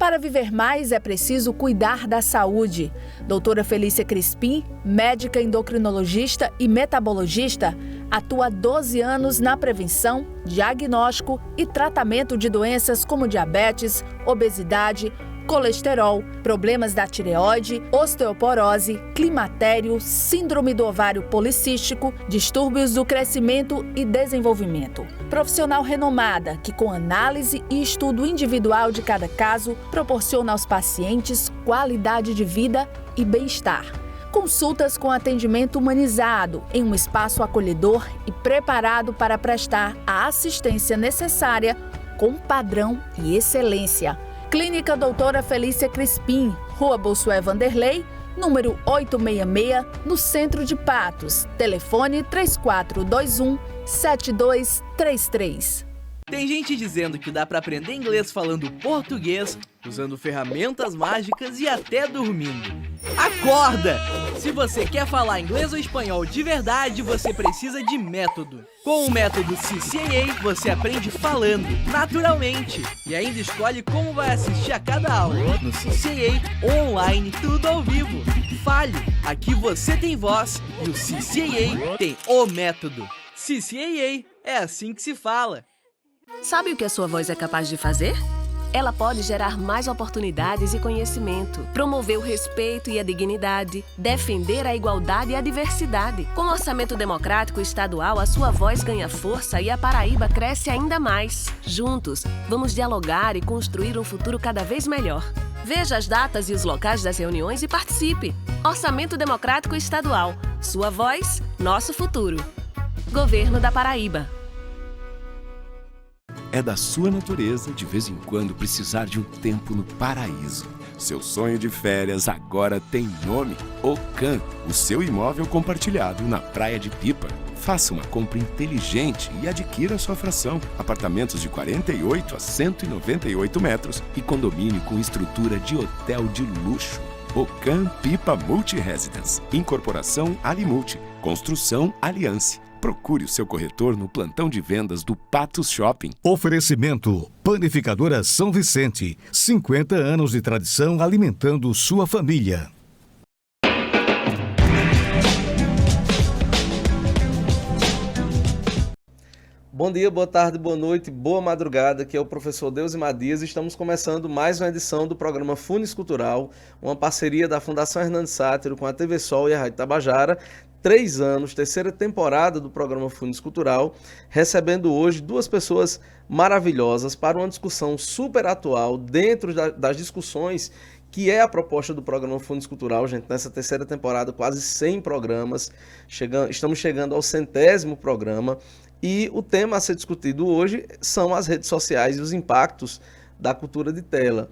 Para viver mais é preciso cuidar da saúde. Doutora Felícia Crispim, médica endocrinologista e metabologista, atua há 12 anos na prevenção, diagnóstico e tratamento de doenças como diabetes, obesidade, colesterol, problemas da tireoide, osteoporose, climatério, síndrome do ovário policístico, distúrbios do crescimento e desenvolvimento. Profissional renomada que, com análise e estudo individual de cada caso, proporciona aos pacientes qualidade de vida e bem-estar. Consultas com atendimento humanizado em um espaço acolhedor e preparado para prestar a assistência necessária com padrão e excelência. Clínica Doutora Felícia Crispim, Rua Bossuet Vanderlei, número 866, no centro de Patos. Telefone 3421-7233. Tem gente dizendo que dá para aprender inglês falando português, usando ferramentas mágicas e até dormindo. Acorda! Se você quer falar inglês ou espanhol de verdade, você precisa de método. Com o método CCAA, você aprende falando, naturalmente, e ainda escolhe como vai assistir a cada aula. No CCAA, online, tudo ao vivo. Fale! Aqui você tem voz e o CCAA tem o método. CCAA, é assim que se fala. Sabe o que a sua voz é capaz de fazer? Ela pode gerar mais oportunidades e conhecimento, promover o respeito e a dignidade, defender a igualdade e a diversidade. Com o Orçamento Democrático Estadual, a sua voz ganha força e a Paraíba cresce ainda mais. Juntos, vamos dialogar e construir um futuro cada vez melhor. Veja as datas e os locais das reuniões e participe. Orçamento Democrático Estadual. Sua voz, nosso futuro. Governo da Paraíba. É da sua natureza, de vez em quando, precisar de um tempo no paraíso. Seu sonho de férias agora tem nome: Ocan, o seu imóvel compartilhado na Praia de Pipa. Faça uma compra inteligente e adquira sua fração. Apartamentos de 48 a 198 metros e condomínio com estrutura de hotel de luxo. Ocan Pipa Multi-Residence. Incorporação Alimulti. Construção Aliança. Procure o seu corretor no plantão de vendas do Patos Shopping. Oferecimento: Panificadora São Vicente. 50 anos de tradição alimentando sua família. Bom dia, boa tarde, boa noite, boa madrugada. Aqui é o professor Deusimar Dias e estamos começando mais uma edição do programa Funes Cultural, uma parceria da Fundação Hernandes Sátiro com a TV Sol e a Rádio Tabajara. 3 anos, terceira temporada do programa Funes Cultural, recebendo hoje duas pessoas maravilhosas para uma discussão super atual dentro das discussões que é a proposta do programa Funes Cultural, gente. Nessa terceira temporada, quase 100 programas, estamos chegando ao 100º programa e o tema a ser discutido hoje são as redes sociais e os impactos da cultura de tela.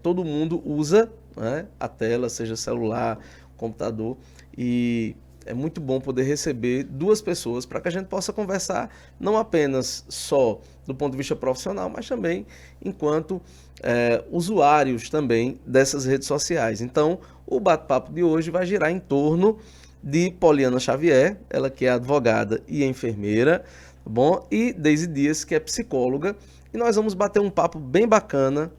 Todo mundo usa, a tela, seja celular, computador, e é muito bom poder receber duas pessoas para que a gente possa conversar não apenas só do ponto de vista profissional, mas também enquanto usuários também dessas redes sociais. Então, o bate-papo de hoje vai girar em torno de Poliana Xavier, ela que é advogada e enfermeira, tá bom? E Deise Dias, que é psicóloga, e nós vamos bater um papo bem bacana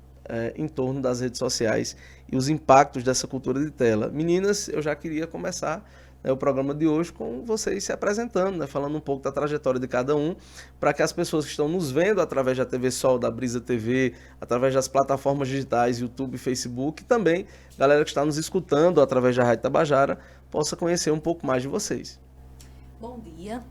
em torno das redes sociais e os impactos dessa cultura de tela. Meninas, eu já queria começar o programa de hoje com vocês se apresentando, falando um pouco da trajetória de cada um, para que as pessoas que estão nos vendo através da TV Sol, da Brisa TV, através das plataformas digitais, YouTube, Facebook, e também galera que está nos escutando através da Rádio Tabajara, possa conhecer um pouco mais de vocês. Bom dia,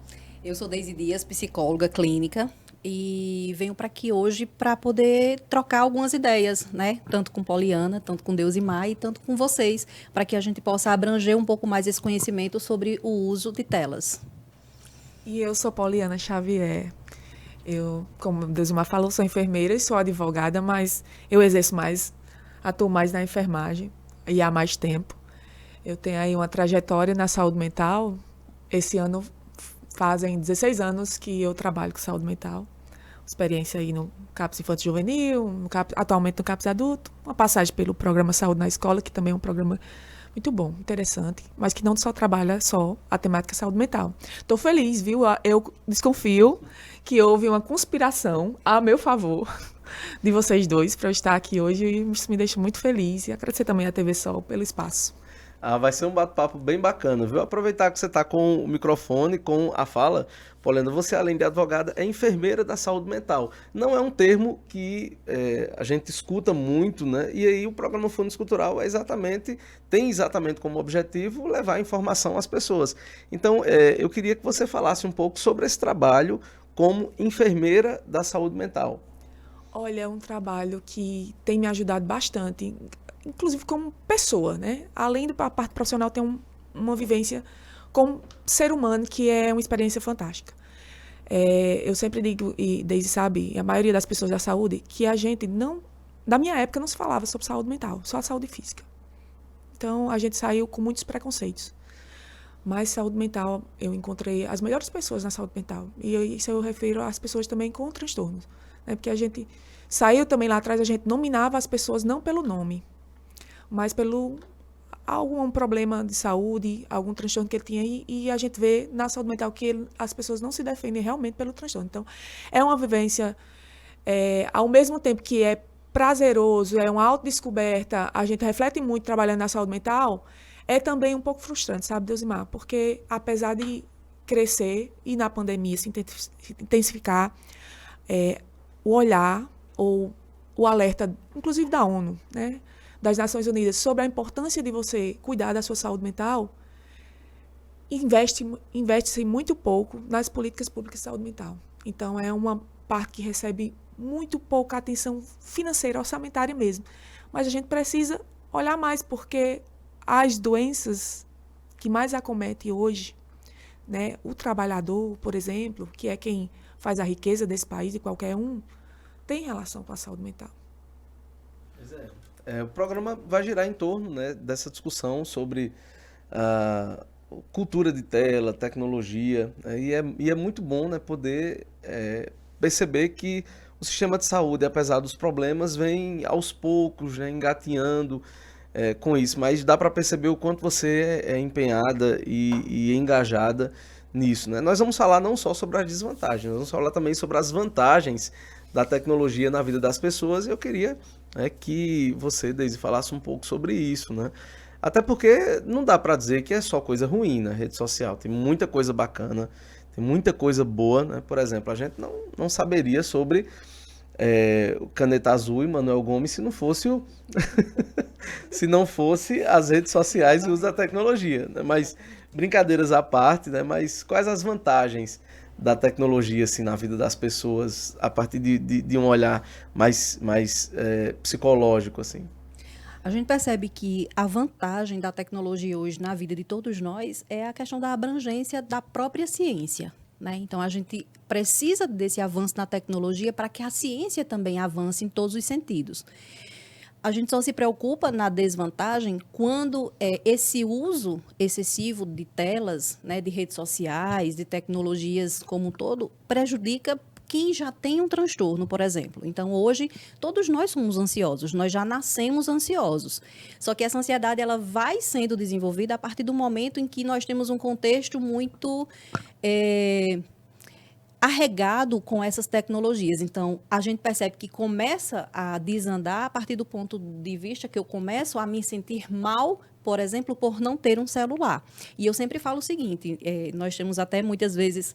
eu sou Deise Dias, psicóloga clínica, e venho para aqui hoje para poder trocar algumas ideias, né? Tanto com Poliana, tanto com Deusimar e tanto com vocês, para que a gente possa abranger um pouco mais esse conhecimento sobre o uso de telas. E eu sou Poliana Xavier. Eu, como Deusimar falou, sou enfermeira e sou advogada, mas eu atuo mais na enfermagem e há mais tempo. Eu tenho aí uma trajetória na saúde mental. Esse ano fazem 16 anos que eu trabalho com saúde mental. Experiência aí no CAPS Infantil Juvenil, atualmente no CAPS Adulto, uma passagem pelo programa Saúde na Escola, que também é um programa muito bom, interessante, mas que não só trabalha só a temática saúde mental. Estou feliz, viu? Eu desconfio que houve uma conspiração a meu favor de vocês dois para eu estar aqui hoje e isso me deixa muito feliz. E agradecer também à TV Sol pelo espaço. Vai ser um bate-papo bem bacana, viu? Aproveitar que você está com o microfone, com a fala. Poliana, você, além de advogada, é enfermeira da saúde mental. Não é um termo que a gente escuta muito, né? E aí o programa Fones Cultural tem exatamente como objetivo levar informação às pessoas. Então, eu queria que você falasse um pouco sobre esse trabalho como enfermeira da saúde mental. Olha, é um trabalho que tem me ajudado bastante, inclusive como pessoa, né? Além da parte profissional, tem uma vivência como ser humano, que é uma experiência fantástica. Eu sempre digo, e Deise sabe, a maioria das pessoas da saúde, que a gente da minha época não se falava sobre saúde mental, só a saúde física. Então, a gente saiu com muitos preconceitos. Mas saúde mental, eu encontrei as melhores pessoas na saúde mental. E isso eu refiro às pessoas também com transtornos. Né? Porque a gente saiu também lá atrás, a gente nominava as pessoas não pelo nome, mas pelo algum problema de saúde, algum transtorno que ele tinha. E a gente vê na saúde mental que as pessoas não se defendem realmente pelo transtorno. Então, é uma vivência, ao mesmo tempo que é prazeroso, é uma autodescoberta, a gente reflete muito trabalhando na saúde mental, é também um pouco frustrante, sabe, Deusimar? Porque, apesar de crescer e na pandemia se intensificar, o olhar ou o alerta, inclusive da ONU, né, das Nações Unidas, sobre a importância de você cuidar da sua saúde mental, investe-se muito pouco nas políticas públicas de saúde mental. Então, é uma parte que recebe muito pouca atenção financeira, orçamentária mesmo. Mas a gente precisa olhar mais, porque as doenças que mais acometem hoje, né, o trabalhador, por exemplo, que é quem faz a riqueza desse país, de qualquer um, tem relação com a saúde mental. Pois o programa vai girar em torno, né, dessa discussão sobre cultura de tela, tecnologia, e é muito bom, né, poder perceber que o sistema de saúde, apesar dos problemas, vem aos poucos, né, engatinhando com isso, mas dá para perceber o quanto você é empenhada e engajada nisso, né? Nós vamos falar não só sobre as desvantagens, nós vamos falar também sobre as vantagens da tecnologia na vida das pessoas, e eu queria que você, Deise, falasse um pouco sobre isso, né? Até porque não dá para dizer que é só coisa ruim na rede social, tem muita coisa bacana, tem muita coisa boa, né? Por exemplo, a gente não saberia sobre o Caneta Azul e Manuel Gomes se não fosse se não fosse as redes sociais e o uso da tecnologia, né? Mas brincadeiras à parte, né? Mas quais as vantagens da tecnologia assim, na vida das pessoas a partir de um olhar mais psicológico, assim? A gente percebe que a vantagem da tecnologia hoje na vida de todos nós é a questão da abrangência da própria ciência, né? Então, a gente precisa desse avanço na tecnologia para que a ciência também avance em todos os sentidos. A gente só se preocupa na desvantagem quando esse uso excessivo de telas, né, de redes sociais, de tecnologias como um todo, prejudica quem já tem um transtorno, por exemplo. Então, hoje, todos nós somos ansiosos, nós já nascemos ansiosos. Só que essa ansiedade ela vai sendo desenvolvida a partir do momento em que nós temos um contexto muito arregado com essas tecnologias. Então, a gente percebe que começa a desandar a partir do ponto de vista que eu começo a me sentir mal, por exemplo, por não ter um celular. E eu sempre falo o seguinte, nós temos até muitas vezes,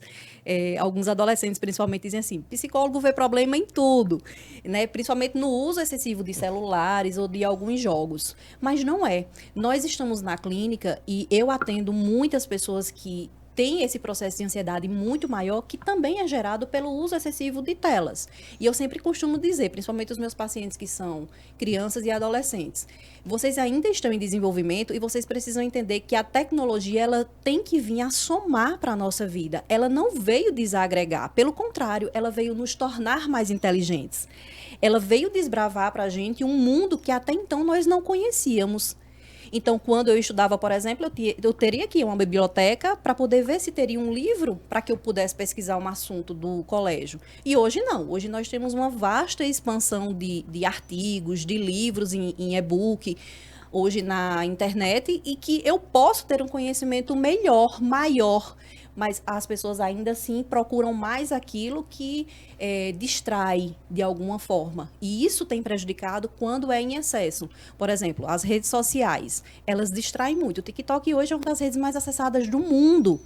alguns adolescentes principalmente dizem assim, psicólogo vê problema em tudo, né? Principalmente no uso excessivo de celulares ou de alguns jogos. Mas não é. Nós estamos na clínica e eu atendo muitas pessoas que tem esse processo de ansiedade muito maior, que também é gerado pelo uso excessivo de telas. E eu sempre costumo dizer, principalmente os meus pacientes que são crianças e adolescentes, vocês ainda estão em desenvolvimento e vocês precisam entender que a tecnologia ela tem que vir a somar para a nossa vida. Ela não veio desagregar, pelo contrário, ela veio nos tornar mais inteligentes. Ela veio desbravar para a gente um mundo que até então nós não conhecíamos. Então, quando eu estudava, por exemplo, eu teria que ir a uma biblioteca para poder ver se teria um livro para que eu pudesse pesquisar um assunto do colégio. E hoje não. Hoje nós temos uma vasta expansão de artigos, de livros em e-book. hoje na internet e que eu posso ter um conhecimento melhor, maior, mas as pessoas ainda assim procuram mais aquilo que distrai de alguma forma. E isso tem prejudicado quando é em excesso. Por exemplo, as redes sociais, elas distraem muito. O TikTok hoje é uma das redes mais acessadas do mundo.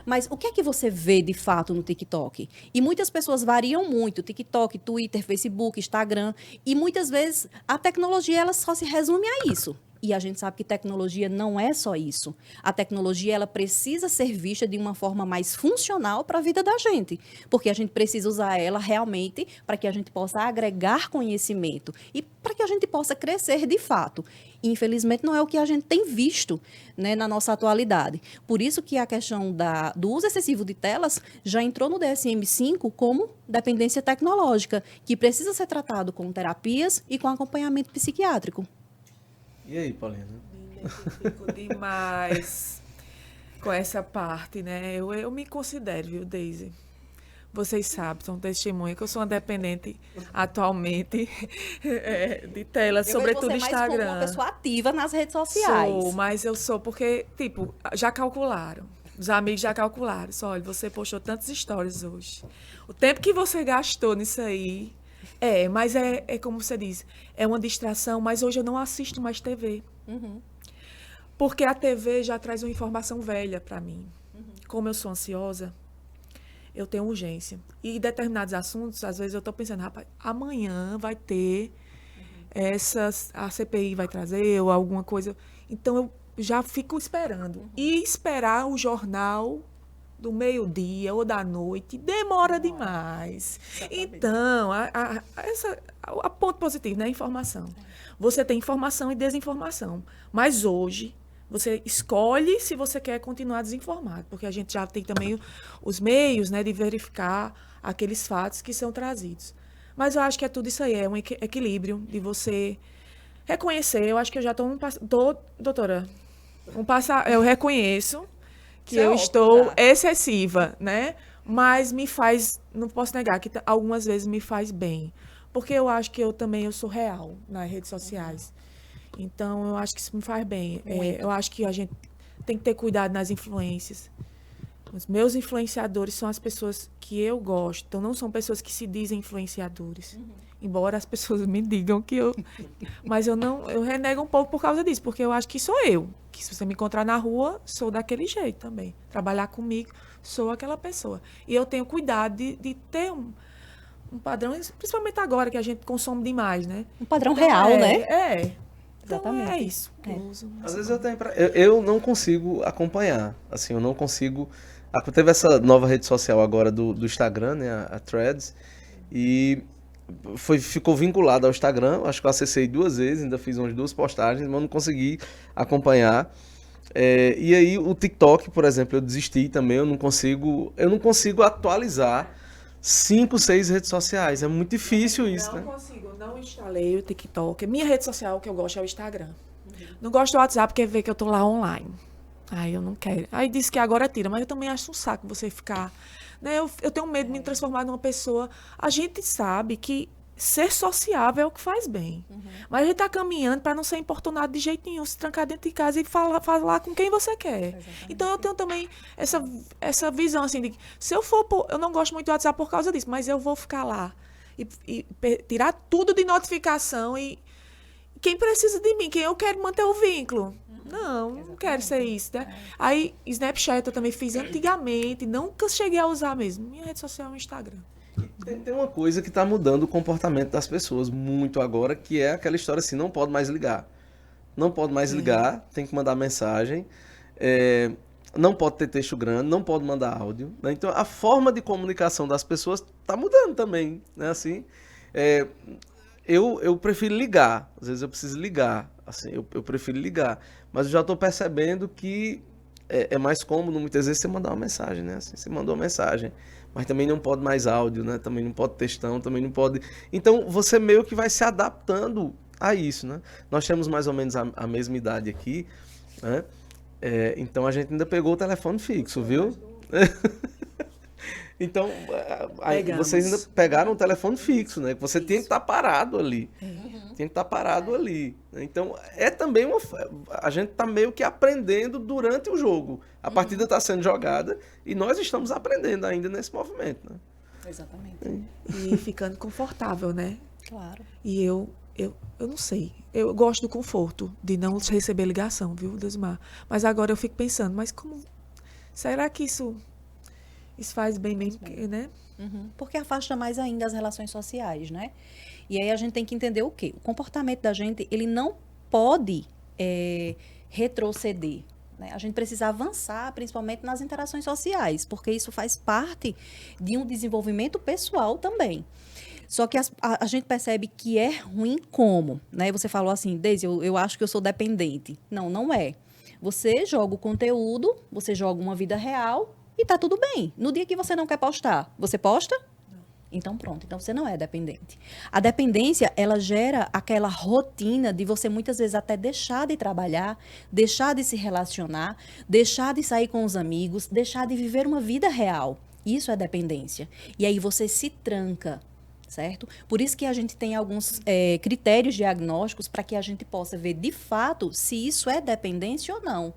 Mas o que é que você vê de fato no TikTok? E muitas pessoas variam muito, TikTok, Twitter, Facebook, Instagram, e muitas vezes a tecnologia ela só se resume a isso. E a gente sabe que tecnologia não é só isso. A tecnologia ela precisa ser vista de uma forma mais funcional para a vida da gente, porque a gente precisa usar ela realmente para que a gente possa agregar conhecimento e para que a gente possa crescer de fato. Infelizmente, não é o que a gente tem visto, né, na nossa atualidade. Por isso que a questão do uso excessivo de telas já entrou no DSM-5 como dependência tecnológica, que precisa ser tratado com terapias e com acompanhamento psiquiátrico. E aí, Paulina? Me identifico demais com essa parte, né? Eu me considero, viu, Daisy? Vocês sabem, são testemunha que eu sou uma dependente atualmente de telas, sobretudo Instagram. Eu vejo você mais como uma pessoa ativa nas redes sociais. Sou, mas eu sou porque, tipo, já calcularam. Os amigos já calcularam. Só, olha, você postou tantas stories hoje. O tempo que você gastou nisso aí... mas é como você diz, é uma distração, mas hoje eu não assisto mais TV. Uhum. Porque a TV já traz uma informação velha para mim. Uhum. Como eu sou ansiosa, eu tenho urgência. E determinados assuntos, às vezes eu estou pensando, rapaz, amanhã vai ter a CPI vai trazer ou alguma coisa. Então eu já fico esperando. Uhum. E esperar o jornal do meio-dia ou da noite demora demais. Exatamente. Então, a ponto positivo, né? Informação. Você tem informação e desinformação. Mas hoje, você escolhe se você quer continuar desinformado, porque a gente já tem também os meios, né, de verificar aqueles fatos que são trazidos. Mas eu acho que é tudo isso aí, é um equilíbrio de você reconhecer. Eu acho que eu já estou doutora, eu reconheço que eu estou excessiva, né? Mas me faz, não posso negar que algumas vezes me faz bem. Porque eu acho que eu sou real nas redes sociais. Então, eu acho que isso me faz bem. Eu acho que a gente tem que ter cuidado nas influências. Os meus influenciadores são as pessoas que eu gosto. Então, não são pessoas que se dizem influenciadores. Uhum. Embora as pessoas me digam que eu... Mas eu renego um pouco por causa disso, porque eu acho que sou eu. Que se você me encontrar na rua, sou daquele jeito também. Trabalhar comigo, sou aquela pessoa. E eu tenho cuidado de ter um padrão, principalmente agora que a gente consome demais, né? Um padrão então, real, né? Então, exatamente. É isso que eu uso. Às vezes eu não consigo acompanhar. Assim, eu não consigo... Teve essa nova rede social agora do Instagram, né? A Threads. E ficou vinculado ao Instagram. Acho que eu acessei 2 vezes, ainda fiz umas 2 postagens, mas não consegui acompanhar. E aí o TikTok, por exemplo, eu desisti também. Eu não consigo atualizar 5, 6 redes sociais. É muito difícil isso, né? Não consigo, não instalei o TikTok. Minha rede social que eu gosto é o Instagram. Uhum. Não gosto do WhatsApp porque vê que eu tô lá online. Aí eu não quero. Aí disse que agora tira, mas eu também acho um saco você ficar... Né? Eu tenho medo de me transformar numa pessoa... A gente sabe que ser sociável é o que faz bem. Uhum. Mas a gente tá caminhando para não ser importunado de jeito nenhum, se trancar dentro de casa e falar com quem você quer. Exatamente. Então eu tenho também essa visão assim de se eu for... eu não gosto muito do WhatsApp por causa disso, mas eu vou ficar lá e tirar tudo de notificação e quem precisa de mim, quem eu quero manter o vínculo. Não quero ser isso, né? Aí, Snapchat eu também fiz antigamente, nunca cheguei a usar mesmo. Minha rede social é o Instagram. Tem uma coisa que está mudando o comportamento das pessoas muito agora, que é aquela história assim, não pode mais ligar. Não pode mais ligar, tem que mandar mensagem, não pode ter texto grande, não pode mandar áudio. Né? Então, a forma de comunicação das pessoas está mudando também, né? Assim, eu prefiro ligar, às vezes eu preciso ligar, assim, eu prefiro ligar, mas eu já estou percebendo que é mais cômodo muitas vezes você mandar uma mensagem, né? Assim, você mandou uma mensagem, mas também não pode mais áudio, né? Também não pode textão, também não pode... Então, você meio que vai se adaptando a isso, né? Nós temos mais ou menos a mesma idade aqui, né? Então, a gente ainda pegou o telefone fixo, viu? Então, aí Pegamos. vocês ainda pegaram um telefone fixo, né? Você tinha que estar parado ali. Uhum. Tinha que estar parado ali. Então, é também a gente está meio que aprendendo durante o jogo. A partida está sendo jogada e nós estamos aprendendo ainda nesse movimento, né? Exatamente. E ficando confortável, né? Claro. E eu não sei. Eu gosto do conforto de não receber ligação, viu, Deusmar? Mas agora eu fico pensando, mas como... Será que isso faz bem, né? Uhum. Porque afasta mais ainda as relações sociais, né? E aí a gente tem que entender o quê? O comportamento da gente, ele não pode retroceder, né? A gente precisa avançar, principalmente nas interações sociais, porque isso faz parte de um desenvolvimento pessoal também. Só que a gente percebe que é ruim como, né? Você falou assim, Deise, eu acho que eu sou dependente. Não, não é. Você joga o conteúdo, você joga uma vida real e tá tudo bem. No dia que você não quer postar, você posta? Então pronto, então você não é dependente. A dependência, ela gera aquela rotina de você muitas vezes até deixar de trabalhar, deixar de se relacionar, deixar de sair com os amigos, deixar de viver uma vida real. Isso é dependência. E aí você se tranca, certo? Por isso que a gente tem alguns critérios diagnósticos para que a gente possa ver de fato se isso é dependência ou não.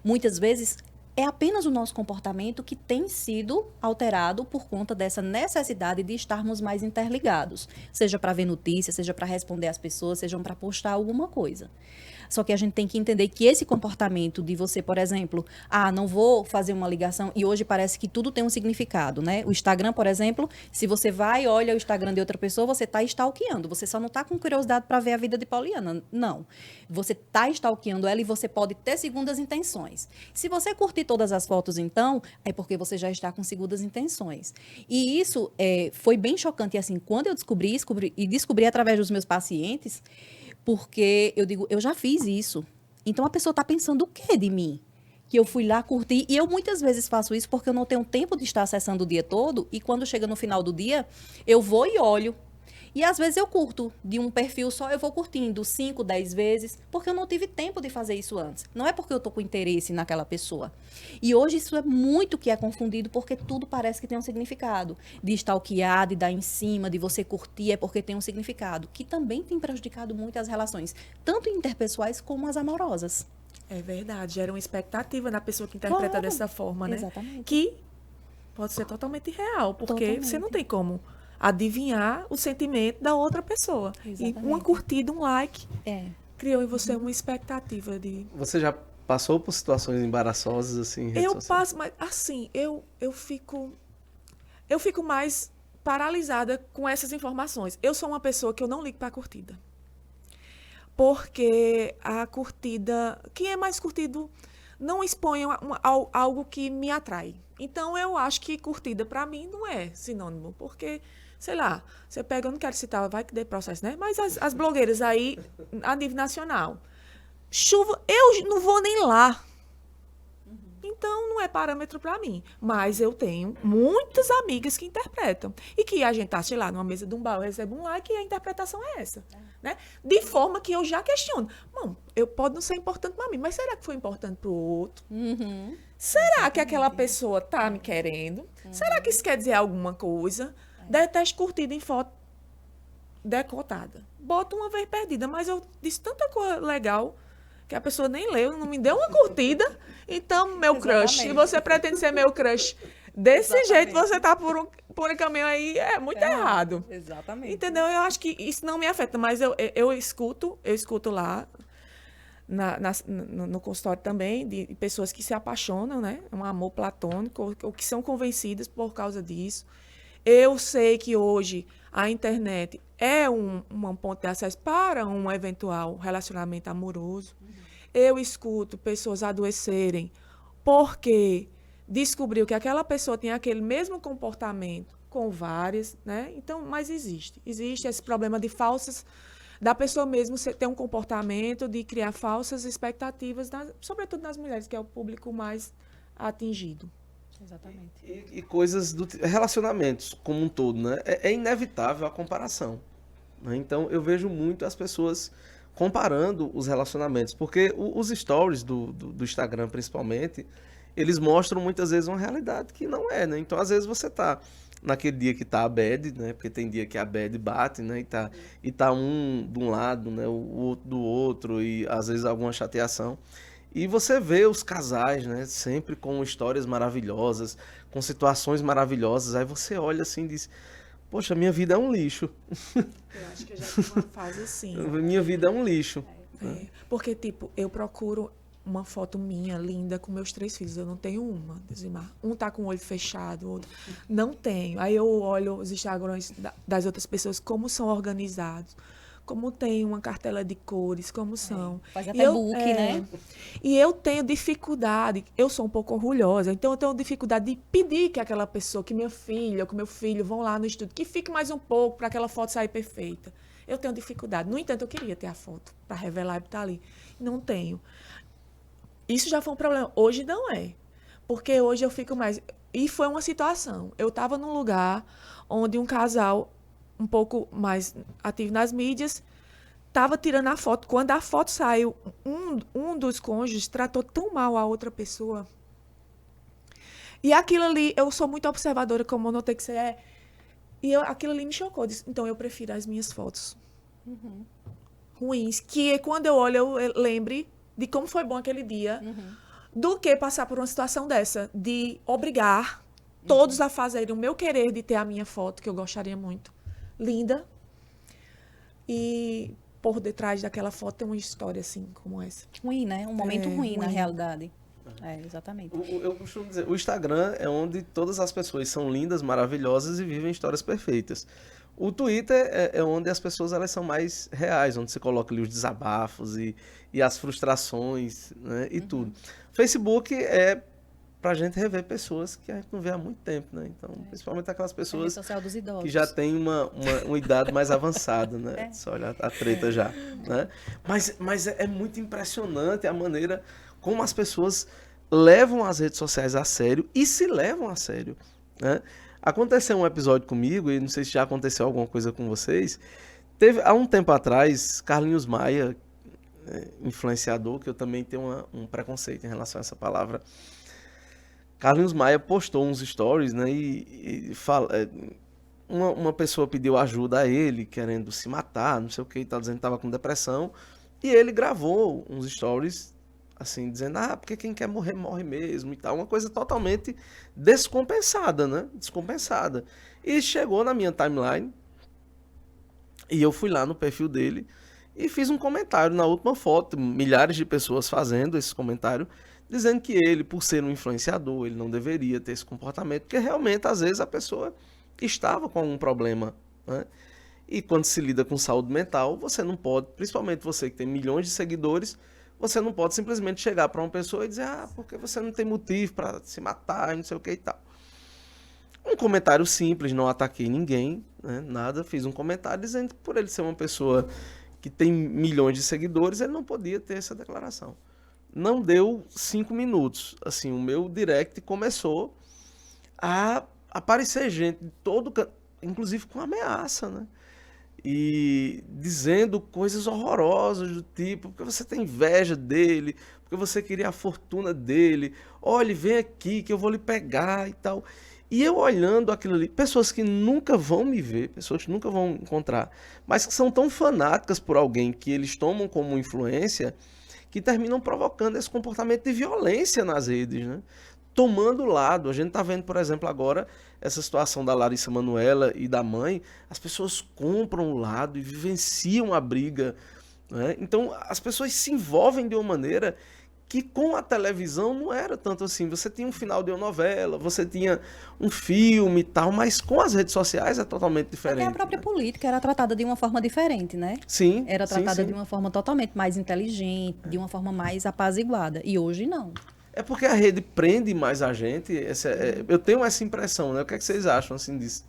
Muitas vezes é apenas o nosso comportamento que tem sido alterado por conta dessa necessidade de estarmos mais interligados. Seja para ver notícias, seja para responder às pessoas, seja para postar alguma coisa. Só que a gente tem que entender que esse comportamento de você, por exemplo, não vou fazer uma ligação, e hoje parece que tudo tem um significado, né? O Instagram, por exemplo, se você vai e olha o Instagram de outra pessoa, você está stalkeando. Você só não está com curiosidade para ver a vida de Poliana. Não. Você está stalkeando ela e você pode ter segundas intenções. Se você curtir todas as fotos, então, é porque você já está com segundas intenções. E isso foi bem chocante. E assim, quando eu descobri através dos meus pacientes, porque eu digo, eu já fiz isso. Então, a pessoa está pensando o quê de mim? Que eu fui lá curtir. E eu muitas vezes faço isso porque eu não tenho tempo de estar acessando o dia todo. E quando chega no final do dia, eu vou e olho. E às vezes eu curto. De um perfil só, eu vou curtindo 5, 10 vezes. Porque eu não tive tempo de fazer isso antes. Não é porque eu estou com interesse naquela pessoa. E hoje isso é muito que é confundido porque tudo parece que tem um significado. De stalkear, de dar em cima, de você curtir, é porque tem um significado. Que também tem prejudicado muito as relações. Tanto interpessoais como as amorosas. É verdade. Gera uma expectativa na pessoa que interpreta Claro. dessa forma, né? Exatamente. Que pode ser totalmente real. Porque Totalmente. você não tem como adivinhar o sentimento da outra pessoa. Exatamente. E uma curtida, um like, criou em você Uhum. uma expectativa de... Você já passou por situações embaraçosas assim em rede Eu social? passo, mas assim, eu fico mais paralisada com essas informações. Eu sou uma pessoa que eu não ligo para a curtida. Porque a curtida, quem é mais curtido não expõe algo que me atrai. Então, eu acho que curtida, para mim, não é sinônimo. Porque, sei lá, você pega, eu não quero citar, vai que dê processo, né? Mas as blogueiras aí, a nível nacional, chuva, eu não vou nem lá. Então, não é parâmetro para mim. Mas eu tenho muitas amigas que interpretam. E que a gente tá, sei lá, numa mesa de um bar, eu recebo um like e a interpretação é essa. Né? De forma que eu já questiono. Bom, pode não ser importante para mim, mas será que foi importante para o outro? Uhum. Será que aquela pessoa tá me querendo? Será que isso quer dizer alguma coisa? Detesto curtida em foto decotada. Boto uma vez perdida, mas eu disse tanta coisa legal que a pessoa nem leu, não me deu uma curtida. Então, meu crush, se você pretende ser meu crush desse jeito, você tá por um caminho aí, é muito errado. Exatamente. Entendeu? Eu acho que isso não me afeta, mas eu escuto lá no consultório também, de pessoas que se apaixonam, né? Um amor platônico, ou que são convencidas por causa disso. Eu sei que hoje a internet é um ponto de acesso para um eventual relacionamento amoroso. Eu escuto pessoas adoecerem porque descobriu que aquela pessoa tem aquele mesmo comportamento com várias, né? Então, mas existe esse problema de da pessoa mesmo ter um comportamento de criar falsas expectativas, sobretudo nas mulheres, que é o público mais atingido. Exatamente. E coisas relacionamentos como um todo, né? É inevitável a comparação, né? Então, eu vejo muito as pessoas comparando os relacionamentos, porque os stories do Instagram, principalmente, eles mostram muitas vezes uma realidade que não é, né? Então, às vezes, você tá naquele dia que tá a bad, né? Porque tem dia que a bad bate, né? E tá um de um lado, né? O outro do outro, e às vezes alguma chateação. E você vê os casais, né? Sempre com histórias maravilhosas, com situações maravilhosas. Aí você olha assim e diz: poxa, minha vida é um lixo. Eu acho que eu já tive uma fase assim. Minha vida é um lixo. Porque, tipo, eu procuro uma foto minha, linda, com meus 3 filhos. Eu não tenho uma, Dizimar. Um tá com o olho fechado, outro... Não tenho. Aí eu olho os Instagrams das outras pessoas, como são organizados, como tem uma cartela de cores, como são. Faz até book, né? E eu tenho dificuldade, eu sou um pouco orgulhosa, então eu tenho dificuldade de pedir que aquela pessoa, que minha filha ou que meu filho vão lá no estúdio, que fique mais um pouco para aquela foto sair perfeita. Eu tenho dificuldade. No entanto, eu queria ter a foto para revelar e estar ali. Não tenho. Isso já foi um problema. Hoje não é. Porque hoje eu fico mais... E foi uma situação. Eu estava num lugar onde um casal um pouco mais ativo nas mídias estava tirando a foto. Quando a foto saiu, um dos cônjuges tratou tão mal a outra pessoa. E aquilo ali, eu sou muito observadora, como eu notei que você é. E aquilo ali me chocou. Eu disse, então eu prefiro as minhas fotos ruins. Que quando eu olho, eu lembre de como foi bom aquele dia, do que passar por uma situação dessa, de obrigar todos a fazerem o meu querer de ter a minha foto, que eu gostaria muito, linda, e por detrás daquela foto tem uma história assim, como essa. Ruim, né? Um momento ruim, na realidade. Exatamente. Eu costumo dizer, o Instagram é onde todas as pessoas são lindas, maravilhosas e vivem histórias perfeitas. O Twitter é onde as pessoas elas são mais reais, onde você coloca ali os desabafos e as frustrações, né, e tudo. Facebook é pra gente rever pessoas que a gente não vê há muito tempo, né? Então, principalmente aquelas pessoas social dos idosos, que já têm uma idade mais avançada, né? Só olha a treta já, né? Mas é muito impressionante a maneira como as pessoas levam as redes sociais a sério e se levam a sério, né? Aconteceu um episódio comigo, e não sei se já aconteceu alguma coisa com vocês. Há um tempo atrás, Carlinhos Maia, influenciador, que eu também tenho um preconceito em relação a essa palavra. Carlinhos Maia postou uns stories, né? Uma pessoa pediu ajuda a ele, querendo se matar, não sei o que, tá dizendo que estava com depressão. E ele gravou uns stories, assim, dizendo, porque quem quer morrer, morre mesmo e tal. Uma coisa totalmente descompensada, né? Descompensada. E chegou na minha timeline, e eu fui lá no perfil dele e fiz um comentário na última foto, milhares de pessoas fazendo esse comentário, dizendo que ele, por ser um influenciador, ele não deveria ter esse comportamento, porque realmente, às vezes, a pessoa estava com algum problema, né? E quando se lida com saúde mental, você não pode, principalmente você que tem milhões de seguidores, você não pode simplesmente chegar para uma pessoa e dizer, porque você não tem motivo para se matar, não sei o que e tal. Um comentário simples, não ataquei ninguém, né, nada, fiz um comentário dizendo que por ele ser uma pessoa que tem milhões de seguidores, ele não podia ter essa declaração. Não deu 5 minutos, assim, o meu direct começou a aparecer gente de todo canto, inclusive com ameaça, né? E dizendo coisas horrorosas do tipo, porque você tem inveja dele, porque você queria a fortuna dele, olha, vem aqui que eu vou lhe pegar e tal. E eu olhando aquilo ali, pessoas que nunca vão me ver, pessoas que nunca vão encontrar, mas que são tão fanáticas por alguém que eles tomam como influência, que terminam provocando esse comportamento de violência nas redes, né? Tomando lado. A gente está vendo, por exemplo, agora, essa situação da Larissa Manoela e da mãe, as pessoas compram o lado e vivenciam a briga, né? Então, as pessoas se envolvem de uma maneira que com a televisão não era tanto assim. Você tinha um final de uma novela, você tinha um filme e tal, mas com as redes sociais é totalmente diferente. Até a própria política era tratada de uma forma diferente, né? Sim. Era tratada sim. de uma forma totalmente mais inteligente, de uma forma mais apaziguada. E hoje não. É porque a rede prende mais a gente. Eu tenho essa impressão, né? O que é que vocês acham assim disso?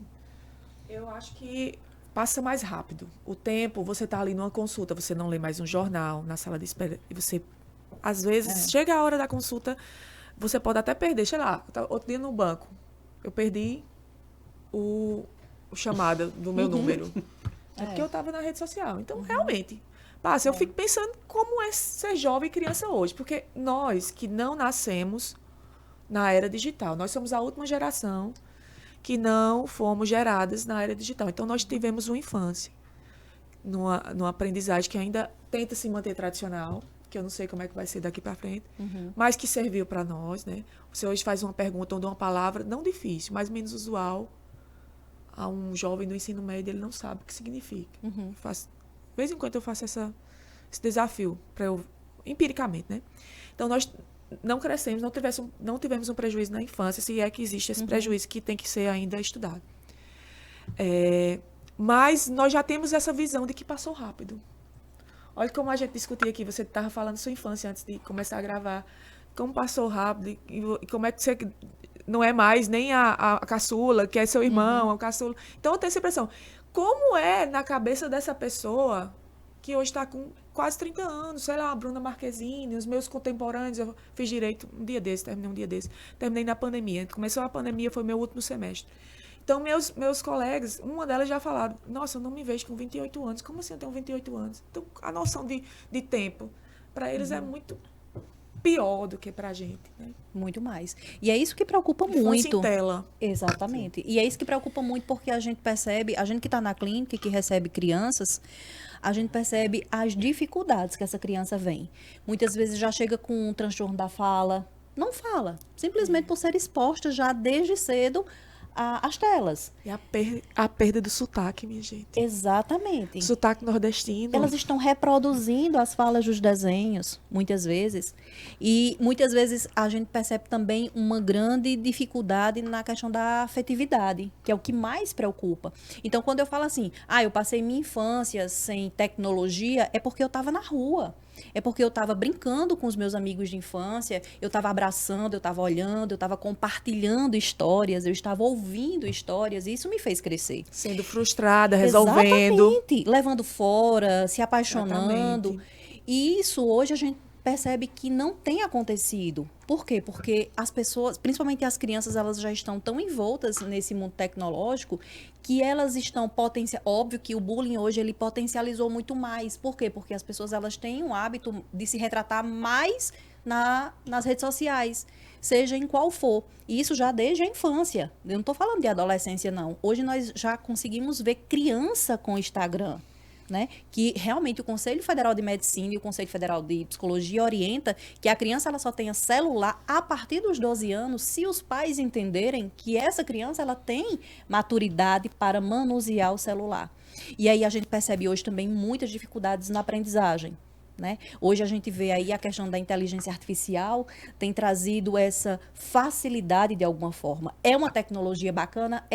Eu acho que passa mais rápido. O tempo, você está ali numa consulta, você não lê mais um jornal na sala de espera, e você, às vezes, chega a hora da consulta, você pode até perder. Sei lá, outro dia no banco, eu perdi o chamada do meu número. Porque eu estava na rede social. Então, realmente, passa. Eu fico pensando como é ser jovem e criança hoje. Porque nós que não nascemos na era digital. Nós somos a última geração que não fomos geradas na era digital. Então, nós tivemos uma infância, numa aprendizagem que ainda tenta se manter tradicional, que eu não sei como é que vai ser daqui para frente, mas que serviu para nós, né? Você hoje faz uma pergunta ou uma palavra, não difícil, mas menos usual, a um jovem do ensino médio, ele não sabe o que significa. De vez em quando eu faço esse desafio, empiricamente, né? Então, nós não crescemos, não tivemos um prejuízo na infância, se é que existe esse prejuízo que tem que ser ainda estudado. Mas nós já temos essa visão de que passou rápido. Olha como a gente discutia aqui, você estava falando da sua infância antes de começar a gravar, como passou rápido e como é que você não é mais nem a caçula, que é seu irmão, o caçula. Então, eu tenho essa impressão. Como é na cabeça dessa pessoa que hoje está com quase 30 anos, sei lá, a Bruna Marquezine, os meus contemporâneos, eu fiz direito terminei um dia desse. Terminei na pandemia. Começou a pandemia, foi meu último semestre. Então, meus colegas, uma delas já falaram, nossa, eu não me vejo com 28 anos. Como assim eu tenho 28 anos? Então, a noção de tempo, para eles é muito pior do que para a gente, né? Muito mais. E é isso que preocupa Infância muito. em tela. Exatamente. E é isso que preocupa muito, porque a gente percebe, a gente que está na clínica e que recebe crianças, a gente percebe as dificuldades que essa criança vem. Muitas vezes já chega com um transtorno da fala, não fala, simplesmente por ser exposta já desde cedo às telas. E a perda do sotaque, minha gente. Exatamente. Sotaque nordestino. Elas estão reproduzindo as falas dos desenhos, muitas vezes. E muitas vezes a gente percebe também uma grande dificuldade na questão da afetividade, que é o que mais preocupa. Então, quando eu falo assim, eu passei minha infância sem tecnologia, é porque eu estava na rua. É porque eu estava brincando com os meus amigos de infância, eu estava abraçando, eu estava olhando, eu estava compartilhando histórias, eu estava ouvindo histórias, e isso me fez crescer. Sendo frustrada, resolvendo. Exatamente. Levando fora, se apaixonando. Exatamente. E isso hoje a gente percebe que não tem acontecido. Por quê? Porque as pessoas, principalmente as crianças, elas já estão tão envoltas nesse mundo tecnológico que elas estão óbvio que o bullying hoje ele potencializou muito mais. Por quê? Porque as pessoas elas têm o hábito de se retratar mais nas redes sociais, seja em qual for. E isso já desde a infância. Eu não estou falando de adolescência, não. Hoje nós já conseguimos ver criança com Instagram. Né? Que realmente o Conselho Federal de Medicina e o Conselho Federal de Psicologia orienta que a criança ela só tenha celular a partir dos 12 anos se os pais entenderem que essa criança ela tem maturidade para manusear o celular. E aí a gente percebe hoje também muitas dificuldades na aprendizagem. Né? Hoje a gente vê aí a questão da inteligência artificial tem trazido essa facilidade de alguma forma. É uma tecnologia bacana?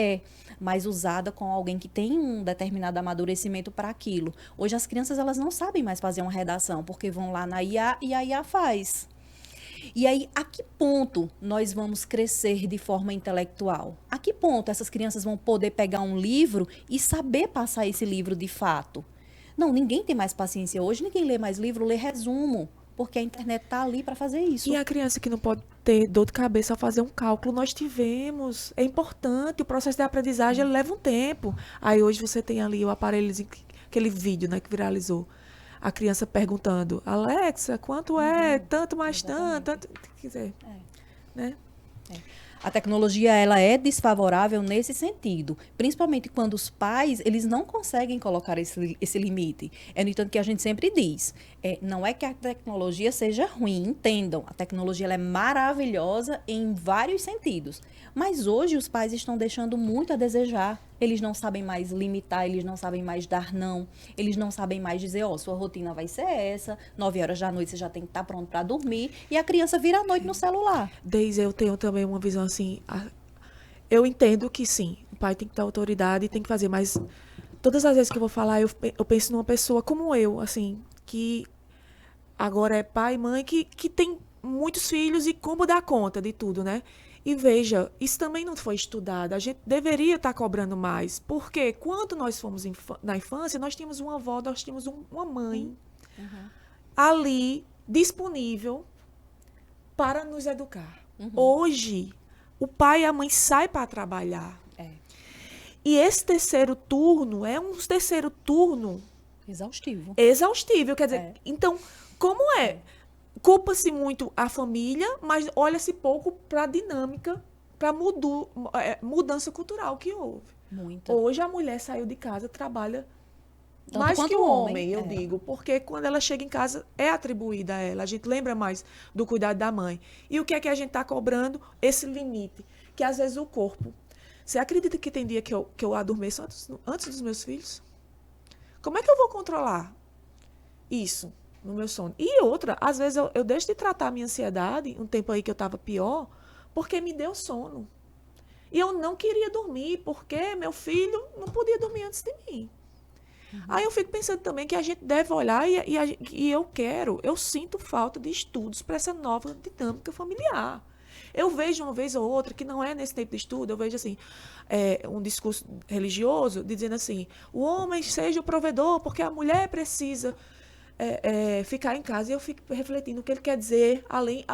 Mas usada com alguém que tem um determinado amadurecimento para aquilo. Hoje as crianças elas não sabem mais fazer uma redação, porque vão lá na IA e a IA faz. E aí, a que ponto nós vamos crescer de forma intelectual? A que ponto essas crianças vão poder pegar um livro e saber passar esse livro de fato? Não, ninguém tem mais paciência hoje, ninguém lê mais livro, lê resumo, porque a internet está ali para fazer isso. E a criança que não pode ter dor de cabeça ao fazer um cálculo, nós tivemos. É importante, o processo de aprendizagem ele leva um tempo. Aí hoje você tem ali o aparelho, aquele vídeo, né, que viralizou. A criança perguntando, Alexa, quanto é? Tanto mais tanto, quiser. Né? A tecnologia ela é desfavorável nesse sentido, principalmente quando os pais eles não conseguem colocar esse limite. No entanto, que a gente sempre diz, não é que a tecnologia seja ruim, entendam, a tecnologia ela é maravilhosa em vários sentidos, mas hoje os pais estão deixando muito a desejar. Eles não sabem mais limitar, eles não sabem mais dar não, eles não sabem mais dizer, sua rotina vai ser essa, 9 horas da noite você já tem que estar pronto para dormir, e a criança vira a noite no celular. Deise, eu tenho também uma visão assim, eu entendo que sim, o pai tem que ter autoridade e tem que fazer, mas todas as vezes que eu vou falar, eu penso numa pessoa como eu, assim, que agora é pai e mãe, que tem muitos filhos e como dar conta de tudo, né? E veja, isso também não foi estudado. A gente deveria estar cobrando mais. Porque quando nós fomos na infância, nós tínhamos uma avó, nós tínhamos uma mãe ali, disponível para nos educar. Hoje, o pai e a mãe saem para trabalhar. E esse terceiro turno é um terceiro turno... Exaustivo. Quer dizer, então, como é? culpa-se muito a família, mas olha-se pouco para a dinâmica, para a mudança cultural que houve. Muito. Hoje a mulher saiu de casa, trabalha Tanto mais quanto que o homem, eu é. digo, porque quando ela chega em casa é atribuída a ela. A gente lembra mais do cuidado da mãe. E o que é que a gente está cobrando? Esse limite, que às vezes o corpo. Você acredita que tem dia que eu adormeço antes dos meus filhos? Como é que eu vou controlar isso no meu sono? E outra, às vezes eu deixo de tratar a minha ansiedade, um tempo aí que eu estava pior, porque me deu sono. E eu não queria dormir, porque meu filho não podia dormir antes de mim. Aí eu fico pensando também que a gente deve olhar e eu sinto falta de estudos para essa nova dinâmica familiar. Eu vejo uma vez ou outra, que não é nesse tempo de estudo, eu vejo assim, um discurso religioso dizendo assim, o homem seja o provedor, porque a mulher precisa ficar em casa. E eu fico refletindo o que ele quer dizer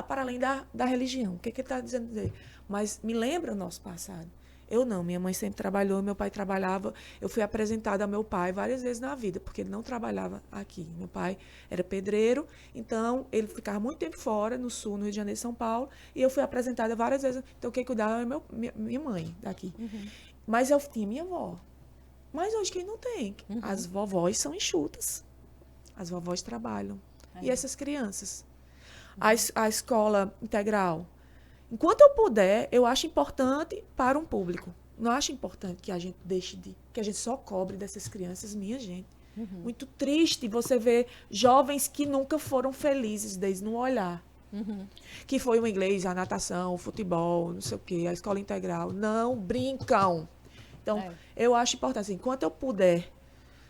para além da religião. O que ele está dizendo dizer? Mas me lembra o nosso passado. Eu não, minha mãe sempre trabalhou, meu pai trabalhava. Eu fui apresentada ao meu pai várias vezes na vida, porque ele não trabalhava aqui. Meu pai era pedreiro, então ele ficava muito tempo fora, no sul, no Rio de Janeiro e São Paulo, e eu fui apresentada várias vezes. Então quem cuidava era minha mãe daqui. Mas eu tinha minha avó. Mas hoje quem não tem? As vovós são enxutas. As vovós trabalham. E essas crianças? A escola integral. Enquanto eu puder, eu acho importante para um público. Não acho importante que a gente que a gente só cobre dessas crianças, minha gente. Muito triste você ver jovens que nunca foram felizes desde no olhar. Que foi o inglês, a natação, o futebol, não sei o quê, a escola integral. Não brincam. Então, eu acho importante, assim, enquanto eu puder,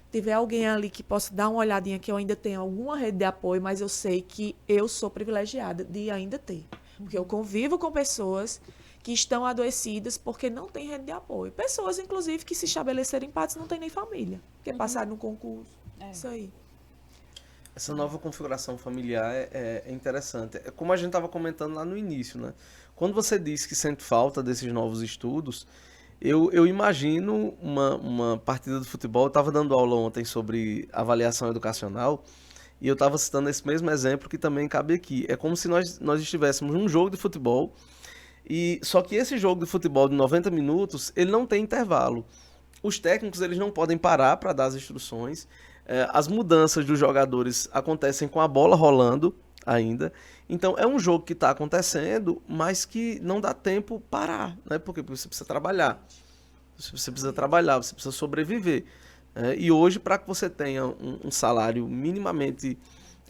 tiver alguém ali que possa dar uma olhadinha, que eu ainda tenho alguma rede de apoio, mas eu sei que eu sou privilegiada de ainda ter. Porque eu convivo com pessoas que estão adoecidas porque não têm rede de apoio. Pessoas, inclusive, que se estabeleceram em partes não têm nem família, porque passaram no concurso. Isso aí. Essa nova configuração familiar é interessante. É como a gente estava comentando lá no início, né? Quando você diz que sente falta desses novos estudos, eu imagino uma partida de futebol. Eu estava dando aula ontem sobre avaliação educacional, e eu estava citando esse mesmo exemplo que também cabe aqui. É como se nós estivéssemos num jogo de futebol, só que esse jogo de futebol de 90 minutos, ele não tem intervalo. Os técnicos, eles não podem parar para dar as instruções. As mudanças dos jogadores acontecem com a bola rolando ainda. Então, é um jogo que está acontecendo, mas que não dá tempo parar, né? Porque você precisa trabalhar. Você precisa trabalhar, você precisa sobreviver. E hoje, para que você tenha um salário minimamente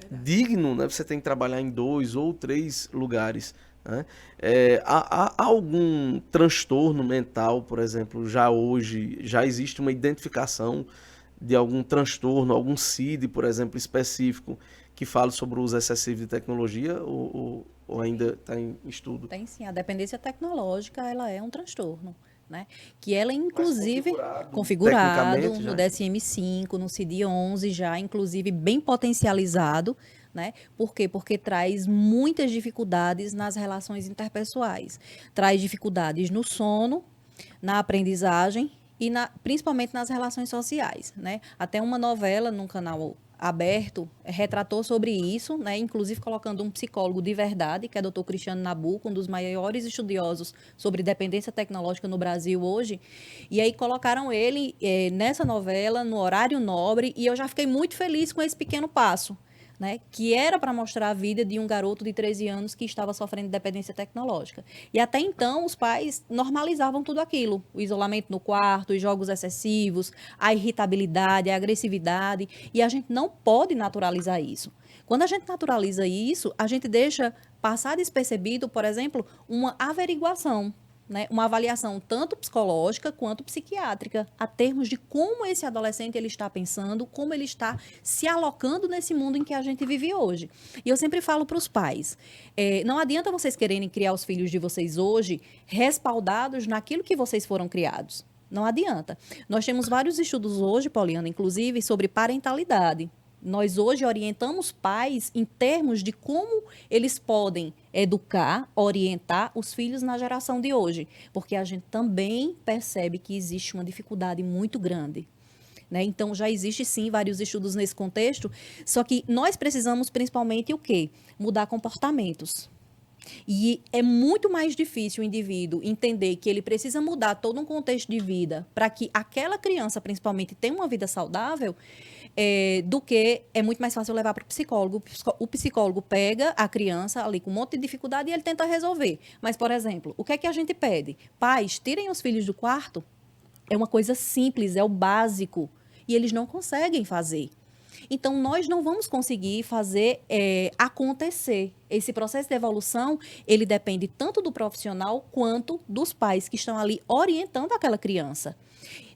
digno, né, você tem que trabalhar em 2 ou 3 lugares. Né? Há algum transtorno mental, por exemplo, já existe uma identificação de algum transtorno, algum CID, por exemplo, específico, que fala sobre o uso excessivo de tecnologia, ou ainda está em estudo? Tem sim, a dependência tecnológica, ela é um transtorno. Né? Que ela, inclusive, configurado no DSM-5, no CID-11, já, inclusive, bem potencializado. Né? Por quê? Porque traz muitas dificuldades nas relações interpessoais. Traz dificuldades no sono, na aprendizagem e principalmente nas relações sociais. Né? Até uma novela num canal aberto retratou sobre isso, né? Inclusive colocando um psicólogo de verdade, que é o Dr. Cristiano Nabuco, um dos maiores estudiosos sobre dependência tecnológica no Brasil hoje. E aí colocaram ele nessa novela, no horário nobre, e eu já fiquei muito feliz com esse pequeno passo. Né, que era para mostrar a vida de um garoto de 13 anos que estava sofrendo de dependência tecnológica. E até então, os pais normalizavam tudo aquilo. O isolamento no quarto, os jogos excessivos, a irritabilidade, a agressividade. E a gente não pode naturalizar isso. Quando a gente naturaliza isso, a gente deixa passar despercebido, por exemplo, uma averiguação. Né, uma avaliação tanto psicológica quanto psiquiátrica, a termos de como esse adolescente ele está pensando, como ele está se alocando nesse mundo em que a gente vive hoje. E eu sempre falo para os pais, não adianta vocês quererem criar os filhos de vocês hoje respaldados naquilo que vocês foram criados. Não adianta. Nós temos vários estudos hoje, Poliana, inclusive, sobre parentalidade. Nós hoje orientamos pais em termos de como eles podem educar, orientar os filhos na geração de hoje. Porque a gente também percebe que existe uma dificuldade muito grande né? Então, já existe, sim, vários estudos nesse contexto, só que nós precisamos, principalmente, o quê? Mudar comportamentos. E é muito mais difícil o indivíduo entender que ele precisa mudar todo um contexto de vida para que aquela criança, principalmente, tenha uma vida saudável, do que é muito mais fácil levar para o psicólogo. O psicólogo pega a criança ali com um monte de dificuldade e ele tenta resolver. Mas, por exemplo, o que é que a gente pede? Pais, tirem os filhos do quarto. É uma coisa simples, é o básico. E eles não conseguem fazer. Então, nós não vamos conseguir fazer acontecer. Esse processo de evolução, ele depende tanto do profissional quanto dos pais que estão ali orientando aquela criança.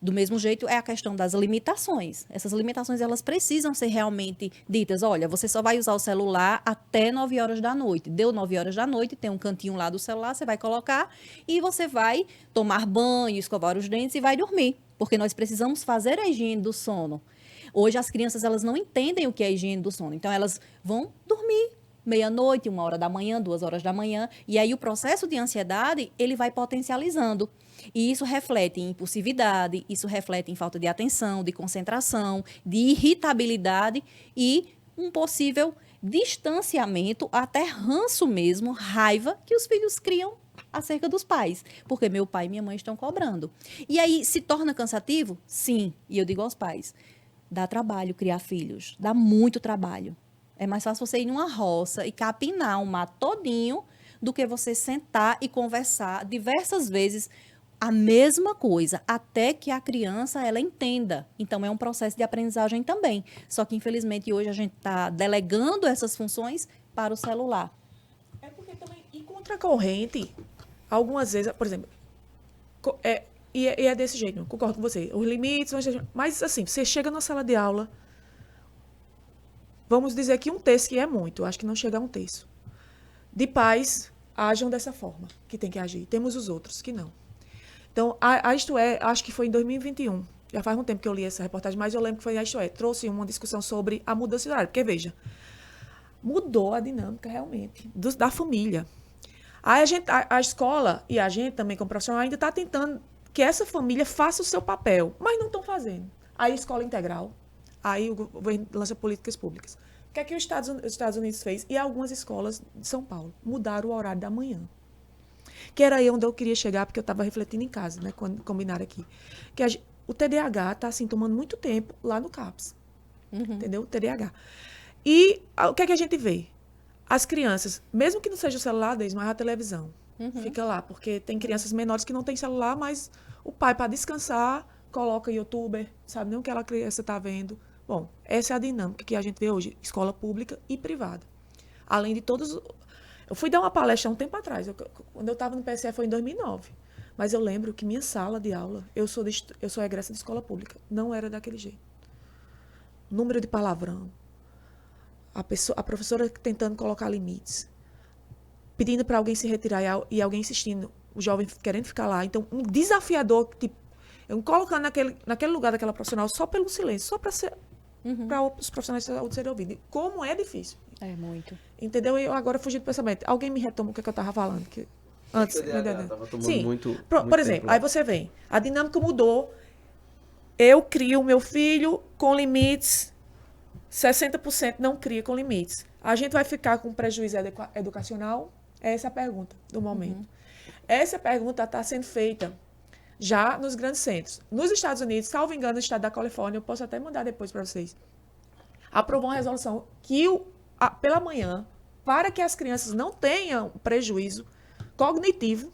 Do mesmo jeito, é a questão das limitações. Essas limitações, elas precisam ser realmente ditas. Olha, você só vai usar o celular até 9 horas da noite. Deu 9 horas da noite, tem um cantinho lá do celular, você vai colocar e você vai tomar banho, escovar os dentes e vai dormir. Porque nós precisamos fazer a higiene do sono. Hoje, as crianças, elas não entendem o que é a higiene do sono. Então, elas vão dormir meia-noite, 1 hora da manhã, 2 horas da manhã. E aí, o processo de ansiedade, ele vai potencializando. E isso reflete em impulsividade, isso reflete em falta de atenção, de concentração, de irritabilidade e um possível distanciamento, até ranço mesmo, raiva que os filhos criam acerca dos pais. Porque meu pai e minha mãe estão cobrando. E aí, se torna cansativo? Sim. E eu digo aos pais, dá trabalho criar filhos, dá muito trabalho. É mais fácil você ir numa roça e capinar um mato todinho do que você sentar e conversar diversas vezes a mesma coisa, até que a criança ela entenda. Então, é um processo de aprendizagem também. Só que, infelizmente, hoje a gente está delegando essas funções para o celular. É porque também, e contra a corrente, algumas vezes, por exemplo, e é desse jeito, eu concordo com você. Os limites, mas assim, você chega na sala de aula, vamos dizer que 1/3, que é muito, acho que não chega a 1/3, de pais ajam dessa forma, que tem que agir. Temos os outros que não. Então, a Isto É, acho que foi em 2021, já faz um tempo que eu li essa reportagem, mas eu lembro que foi a Isto É, trouxe uma discussão sobre a mudança de horário, porque veja, mudou a dinâmica realmente da família. Aí a escola e a gente também como profissional ainda está tentando que essa família faça o seu papel, mas não estão fazendo. Aí a escola integral, aí o governo lança políticas públicas. O que é que os Estados Unidos fez? E algumas escolas de São Paulo mudaram o horário da manhã. Que era aí onde eu queria chegar, porque eu estava refletindo em casa, né, quando combinaram aqui. Que o TDAH está assim, tomando muito tempo lá no CAPS. Entendeu? O TDAH. E o que é que a gente vê? As crianças, mesmo que não seja o celular deles, mas a televisão. Fica lá, porque tem crianças menores que não têm celular, mas o pai, para descansar, coloca youtuber, sabe nem o que aquela criança está vendo. Bom, essa é a dinâmica que a gente vê hoje, escola pública e privada. Além de todos... Eu fui dar uma palestra há um tempo atrás, quando eu estava no PSE foi em 2009, mas eu lembro que minha sala de aula, eu sou egressa de escola pública, não era daquele jeito. Número de palavrão, a professora tentando colocar limites, pedindo para alguém se retirar e alguém insistindo, o jovem querendo ficar lá. Então, um desafiador, tipo, eu me colocando naquele lugar daquela profissional só pelo silêncio, só para os profissionais de saúde serem ouvidos. Como é difícil. É muito. Entendeu? E eu agora fugi do pensamento. Alguém me retoma o que eu estava falando. Antes. Estava tomando Sim. muito Por exemplo, aí você vem. A dinâmica mudou. Eu crio o meu filho com limites. 60% não cria com limites. A gente vai ficar com prejuízo educacional? Essa é a pergunta do momento. Essa pergunta está sendo feita já nos grandes centros. Nos Estados Unidos, salvo engano, no estado da Califórnia, eu posso até mandar depois para vocês, aprovou uma resolução que pela manhã, para que as crianças não tenham prejuízo cognitivo,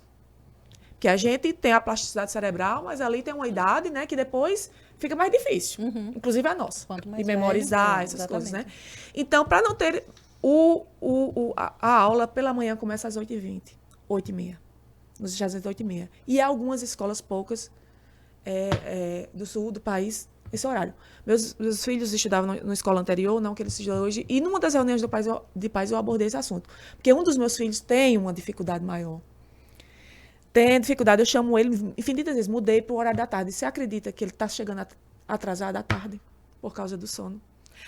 que a gente tem a plasticidade cerebral, mas ali tem uma idade, né, que depois fica mais difícil, inclusive a nossa, de memorizar essas coisas, né? Então, para não ter a aula pela manhã começa às 8h20, 8h30, nos Estados Unidos 8h30, e algumas escolas poucas do sul do país esse horário. Meus filhos estudavam na escola anterior, não que eles estudam hoje, e numa das reuniões de pais eu abordei esse assunto. Porque um dos meus filhos tem uma dificuldade maior. Tem dificuldade, eu chamo ele infinitas vezes, mudei para o horário da tarde. Você acredita que ele está chegando atrasado à tarde por causa do sono?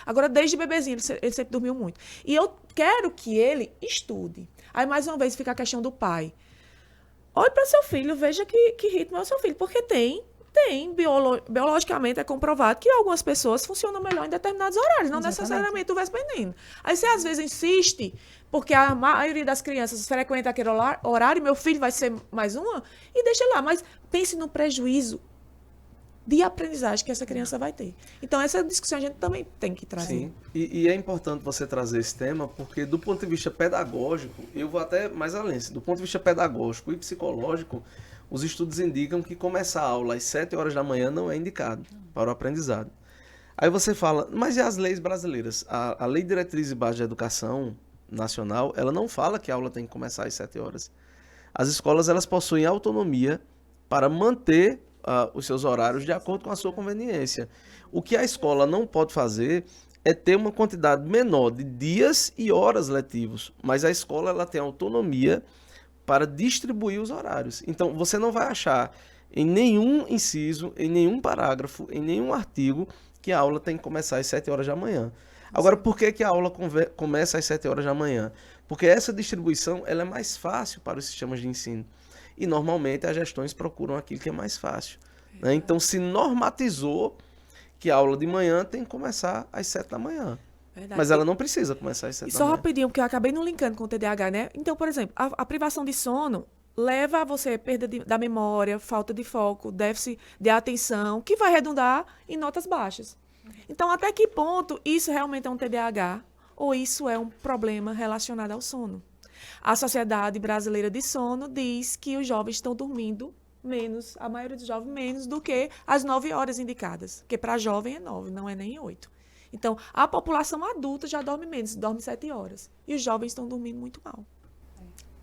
Agora, desde bebezinho, ele sempre dormiu muito. E eu quero que ele estude. Aí, mais uma vez, fica a questão do pai. Olhe para seu filho, veja que ritmo é o seu filho, porque tem Tem, biologicamente é comprovado que algumas pessoas funcionam melhor em determinados horários, não necessariamente o vespertino. Aí você às vezes insiste, porque a maioria das crianças frequenta aquele horário, meu filho vai ser mais uma, e deixa lá. Mas pense no prejuízo de aprendizagem que essa criança vai ter. Então, essa discussão a gente também tem que trazer. Sim, e é importante você trazer esse tema, porque do ponto de vista pedagógico, eu vou até mais além, do ponto de vista pedagógico e psicológico, os estudos indicam que começar a aula às 7 horas da manhã não é indicado para o aprendizado. Aí você fala, mas e as leis brasileiras? A Lei Diretriz e Base de Educação Nacional, ela não fala que a aula tem que começar às 7 horas. As escolas, elas possuem autonomia para manter os seus horários de acordo com a sua conveniência. O que a escola não pode fazer é ter uma quantidade menor de dias e horas letivos, mas a escola ela tem autonomia para distribuir os horários. Então, você não vai achar em nenhum inciso, em nenhum parágrafo, em nenhum artigo, que a aula tem que começar às 7 horas da manhã. Agora, por que a aula começa às 7 horas da manhã? Porque essa distribuição ela é mais fácil para os sistemas de ensino. E, normalmente, as gestões procuram aquilo que é mais fácil. Né? Então, se normatizou que a aula de manhã tem que começar às 7 da manhã. Verdade. Mas ela não precisa começar às 7 E da só manhã. rapidinho, porque eu acabei não linkando com o TDAH, né? Então, por exemplo, a privação de sono leva a você perda da memória, falta de foco, déficit de atenção, que vai redundar em notas baixas. Então, até que ponto isso realmente é um TDAH ou isso é um problema relacionado ao sono? A Sociedade Brasileira de Sono diz que os jovens estão dormindo menos, a maioria dos jovens, menos do que as 9 horas indicadas. Porque para jovem é 9, não é nem 8. Então, a população adulta já dorme menos, dorme 7 horas. E os jovens estão dormindo muito mal.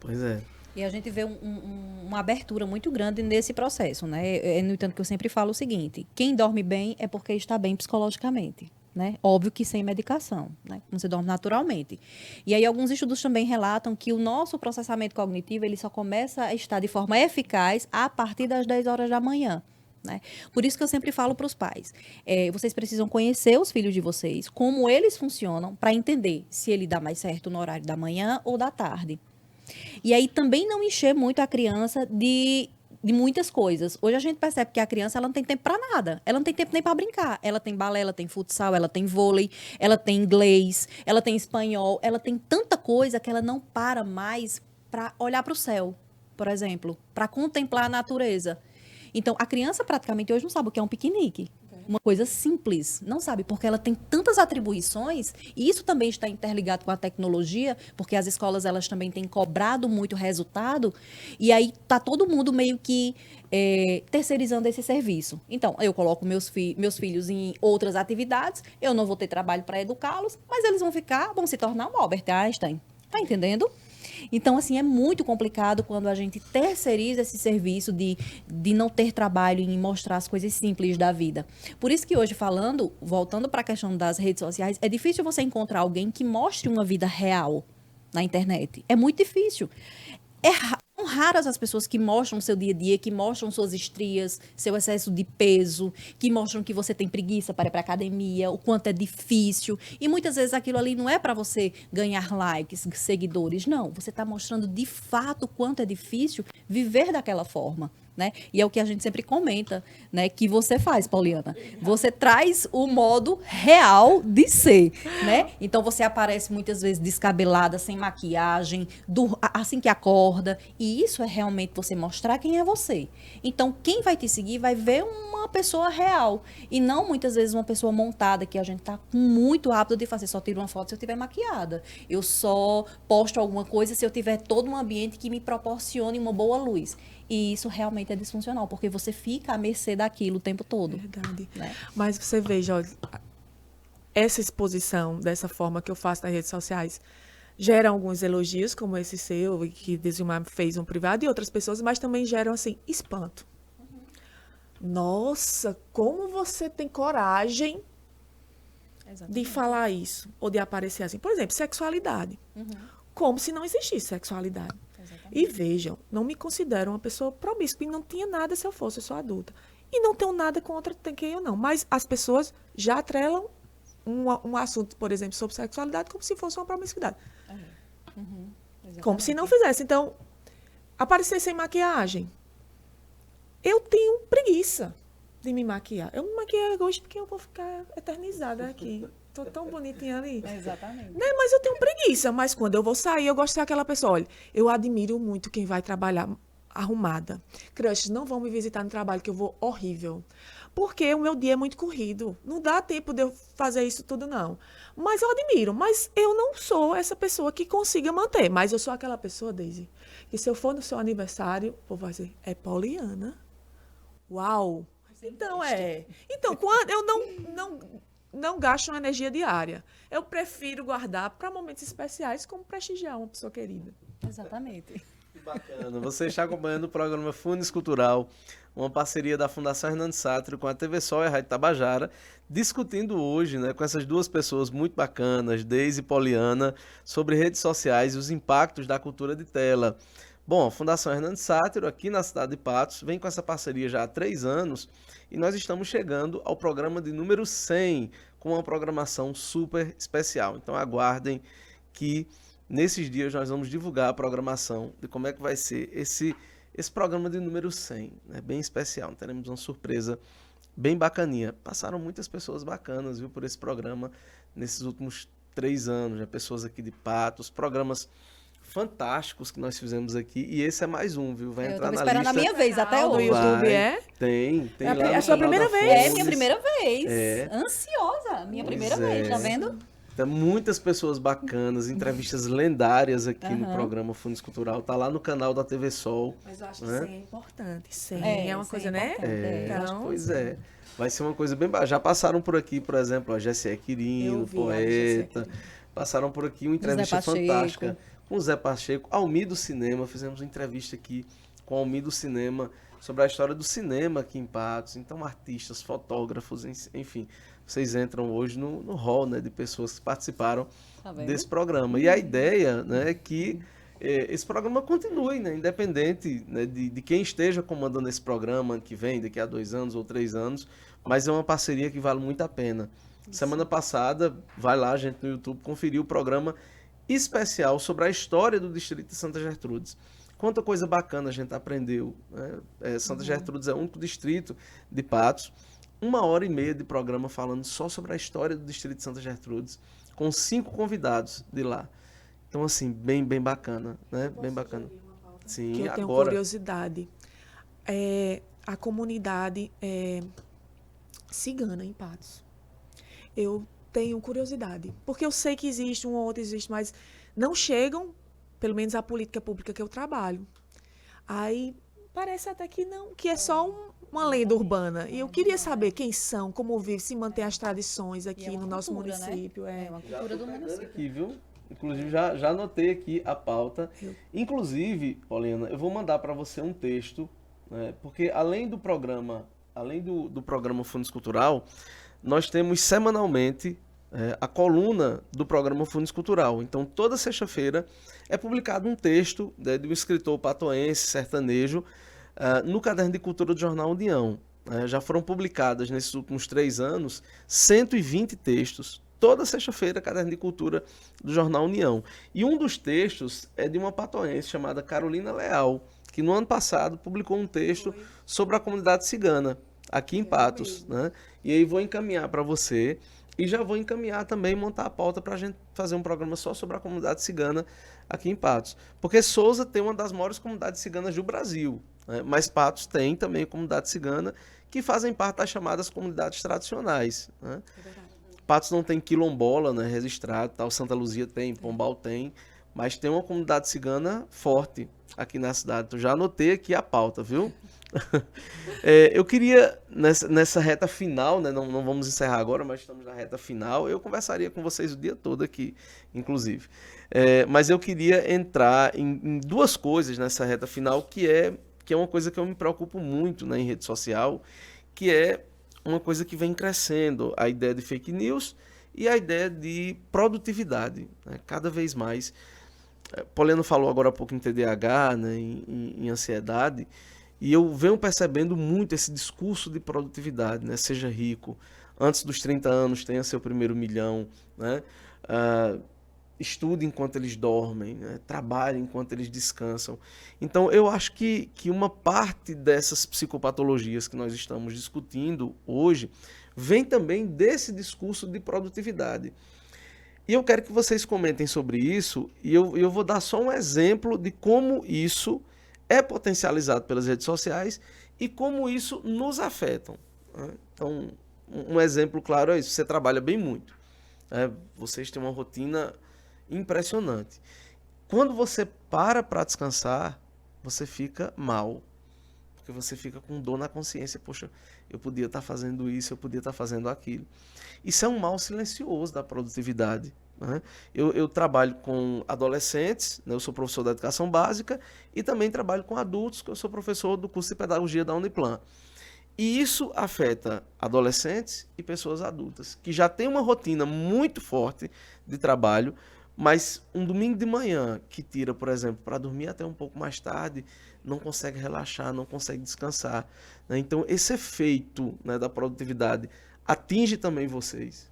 Pois é. E a gente vê uma abertura muito grande nesse processo, né? No entanto, que eu sempre falo o seguinte: quem dorme bem é porque está bem psicologicamente, né? Óbvio que sem medicação, né? Você dorme naturalmente. E aí, alguns estudos também relatam que o nosso processamento cognitivo ele só começa a estar de forma eficaz a partir das 10 horas da manhã. Né? Por isso que eu sempre falo para os pais, vocês precisam conhecer os filhos de vocês, como eles funcionam, para entender se ele dá mais certo no horário da manhã ou da tarde. E aí também não encher muito a criança de muitas coisas. Hoje a gente percebe que a criança ela não tem tempo para nada, ela não tem tempo nem para brincar. Ela tem balé, ela tem futsal, ela tem vôlei, ela tem inglês, ela tem espanhol, ela tem tanta coisa que ela não para mais para olhar para o céu, por exemplo, para contemplar a natureza. Então, a criança praticamente hoje não sabe o que é um piquenique. Uma coisa simples, não sabe, porque ela tem tantas atribuições, e isso também está interligado com a tecnologia, porque as escolas elas também têm cobrado muito resultado, e aí está todo mundo meio que terceirizando esse serviço. Então, eu coloco meus filhos em outras atividades, eu não vou ter trabalho para educá-los, mas eles vão se tornar um Albert Einstein. Tá entendendo? Então, assim, é muito complicado quando a gente terceiriza esse serviço de não ter trabalho em mostrar as coisas simples da vida. Por isso que hoje, voltando para a questão das redes sociais, é difícil você encontrar alguém que mostre uma vida real na internet. É muito difícil. São raras as pessoas que mostram o seu dia a dia, que mostram suas estrias, seu excesso de peso, que mostram que você tem preguiça para ir para a academia, o quanto é difícil. E muitas vezes aquilo ali não é para você ganhar likes, seguidores, não. Você está mostrando de fato o quanto é difícil viver daquela forma. Né? E é o que a gente sempre comenta, né? Que você faz, Pauliana. Você traz o modo real de ser, né? Então, você aparece muitas vezes descabelada, sem maquiagem, assim que acorda. E isso é realmente você mostrar quem é você. Então, quem vai te seguir vai ver uma pessoa real. E não, muitas vezes, uma pessoa montada, que a gente tá muito rápido de fazer. Só tiro uma foto se eu estiver maquiada. Eu só posto alguma coisa se eu tiver todo um ambiente que me proporcione uma boa luz. E isso realmente é disfuncional, porque você fica à mercê daquilo o tempo todo. Verdade. Né? Mas você veja, olha, essa exposição dessa forma que eu faço nas redes sociais gera alguns elogios, como esse seu, que Desilmar fez um privado, e outras pessoas, mas também geram, assim, espanto. Nossa, como você tem coragem de falar isso, ou de aparecer assim. Por exemplo, sexualidade. Como se não existisse sexualidade. E vejam, não me considero uma pessoa promíscua, e não tinha nada se eu fosse, eu sou adulta. E não tenho nada contra quem eu não. Mas as pessoas já atrelam um assunto, por exemplo, sobre sexualidade, como se fosse uma promiscuidade. Como se não fizesse. Então, aparecer sem maquiagem. Eu tenho preguiça. de me maquiar. Eu me maquiei hoje porque eu vou ficar eternizada aqui. Tô tão bonitinha ali. Exatamente. Né? Mas eu tenho preguiça. Mas quando eu vou sair, eu gosto de ser aquela pessoa. Olha, eu admiro muito quem vai trabalhar arrumada. Crushes não vão me visitar no trabalho, que eu vou horrível. Porque o meu dia é muito corrido. Não dá tempo de eu fazer isso tudo, não. Mas eu admiro. Mas eu não sou essa pessoa que consiga manter. Mas eu sou aquela pessoa, Daisy, que se eu for no seu aniversário, vou fazer, é Poliana. Uau! Então, Então, quando eu não gasto uma energia diária. Eu prefiro guardar para momentos especiais, como prestigiar uma pessoa querida. Exatamente. Que bacana. Você está acompanhando o programa Funes Cultural, uma parceria da Fundação Hernando Sátiro com a TV Sol e a Rádio Tabajara, discutindo hoje, né, com essas duas pessoas muito bacanas, Deise e Poliana, sobre redes sociais e os impactos da cultura de tela. Bom, a Fundação Hernando Sátiro, aqui na cidade de Patos, vem com essa parceria já há 3 anos e nós estamos chegando ao programa de número 100, com uma programação super especial. Então aguardem que nesses dias nós vamos divulgar a programação de como é que vai ser esse programa de número 100, né? Bem especial. Teremos uma surpresa bem bacaninha. Passaram muitas pessoas bacanas, viu, por esse programa nesses últimos 3 anos, né? Pessoas aqui de Patos, programas fantásticos que nós fizemos aqui, e esse é mais um, viu? Vai entrar na lista. Eu tô esperando a minha vez até No hoje. YouTube, Tem É lá a no sua canal primeira da vez? É Funes. minha primeira vez. É. Ansiosa. Minha primeira Pois vez, é. tá vendo? Tem muitas pessoas bacanas, entrevistas lendárias aqui no Aham. programa Funes Cultural. Tá lá no canal da TV Sol. Mas eu acho Né? que 100 é importante. 100 é uma isso coisa, é né? importante, Então, Pois é. Vai ser uma coisa bem... Já passaram por aqui, por exemplo, a Jessé Quirino, Eu vi a Jessé poeta. Quirino. Passaram por aqui uma entrevista Pacheco. fantástica com o Zé Pacheco, Almi do Cinema. Fizemos uma entrevista aqui com o Almi do Cinema sobre a história do cinema aqui em Patos. Então, artistas, fotógrafos, enfim, vocês entram hoje no hall, né, de pessoas que participaram Tá vendo? desse programa. E a ideia, né, é que esse programa continue, né, independente, né, de quem esteja comandando esse programa ano que vem, daqui a 2 anos ou 3 anos, mas é uma parceria que vale muito a pena. Semana passada, vai lá, gente, no YouTube, conferir o programa especial sobre a história do distrito de Santa Gertrudes. Quanta coisa bacana a gente aprendeu, né? Santa Gertrudes é o único distrito de Patos. 1h30 de programa falando só sobre a história do distrito de Santa Gertrudes, com 5 convidados de lá. Então, assim, bem bacana, né? Bem bacana. Sim, que eu tenho agora... curiosidade. A comunidade cigana em Patos. Eu tenho curiosidade. Porque eu sei que existe, um ou outro existe, mas não chegam, pelo menos a política pública que eu trabalho. Aí parece até que não, que é só uma lenda urbana. E eu queria saber quem são, como vivem, se mantém as tradições E aqui é uma no nosso cultura, né? município. É uma Já cultura tô do pegando município. aqui, viu? Inclusive, já anotei aqui a pauta. Inclusive, Poliana, eu vou mandar para você um texto, né? Porque além do programa Funes Cultural, nós temos semanalmente a coluna do programa Funes Cultural. Então, toda sexta-feira é publicado um texto, né, de um escritor patoense, sertanejo, no Caderno de Cultura do Jornal União. Já foram publicadas, nesses últimos 3 anos, 120 textos. Toda sexta-feira, Caderno de Cultura do Jornal União. E um dos textos é de uma patoense chamada Carolina Leal, que no ano passado publicou um texto sobre a comunidade cigana, aqui em Patos, né? E aí vou encaminhar para você e já vou encaminhar também, montar a pauta para a gente fazer um programa só sobre a comunidade cigana aqui em Patos. Porque Sousa tem uma das maiores comunidades ciganas do Brasil, né? Mas Patos tem também comunidade cigana que fazem parte das chamadas comunidades tradicionais, né? Patos não tem quilombola, né, registrado, tal. Santa Luzia tem, Pombal tem, mas tem uma comunidade cigana forte aqui na cidade. Então já anotei aqui a pauta, viu? Eu queria, nessa reta final, né, não vamos encerrar agora, mas estamos na reta final, eu conversaria com vocês o dia todo aqui, inclusive. Mas eu queria entrar em 2 coisas nessa reta final, que é uma coisa que eu me preocupo muito, né, em rede social, que é uma coisa que vem crescendo, a ideia de fake news e a ideia de produtividade, né, cada vez mais. Poliana falou agora há pouco em TDAH, né, em ansiedade, e eu venho percebendo muito esse discurso de produtividade, né? Seja rico, antes dos 30 anos tenha seu primeiro milhão, né? estuda enquanto eles dormem, né? Trabalha enquanto eles descansam. Então, eu acho que uma parte dessas psicopatologias que nós estamos discutindo hoje vem também desse discurso de produtividade. E eu quero que vocês comentem sobre isso, e eu vou dar só um exemplo de como isso é potencializado pelas redes sociais e como isso nos afeta. Né? Então, um exemplo claro é isso. Você trabalha bem muito. Né? Vocês têm uma rotina impressionante. Quando você para descansar, você fica mal. Porque você fica com dor na consciência. Poxa, eu podia estar fazendo isso, eu podia estar fazendo aquilo. Isso é um mal silencioso da produtividade. Né? Eu trabalho com adolescentes, né? Eu sou professor da educação básica e também trabalho com adultos, que eu sou professor do curso de pedagogia da Uniplan. E isso afeta adolescentes e pessoas adultas, que já têm uma rotina muito forte de trabalho, mas um domingo de manhã que tira, por exemplo, para dormir até um pouco mais tarde, não consegue relaxar, não consegue descansar. Né? Então, esse efeito, né, da produtividade atinge também vocês?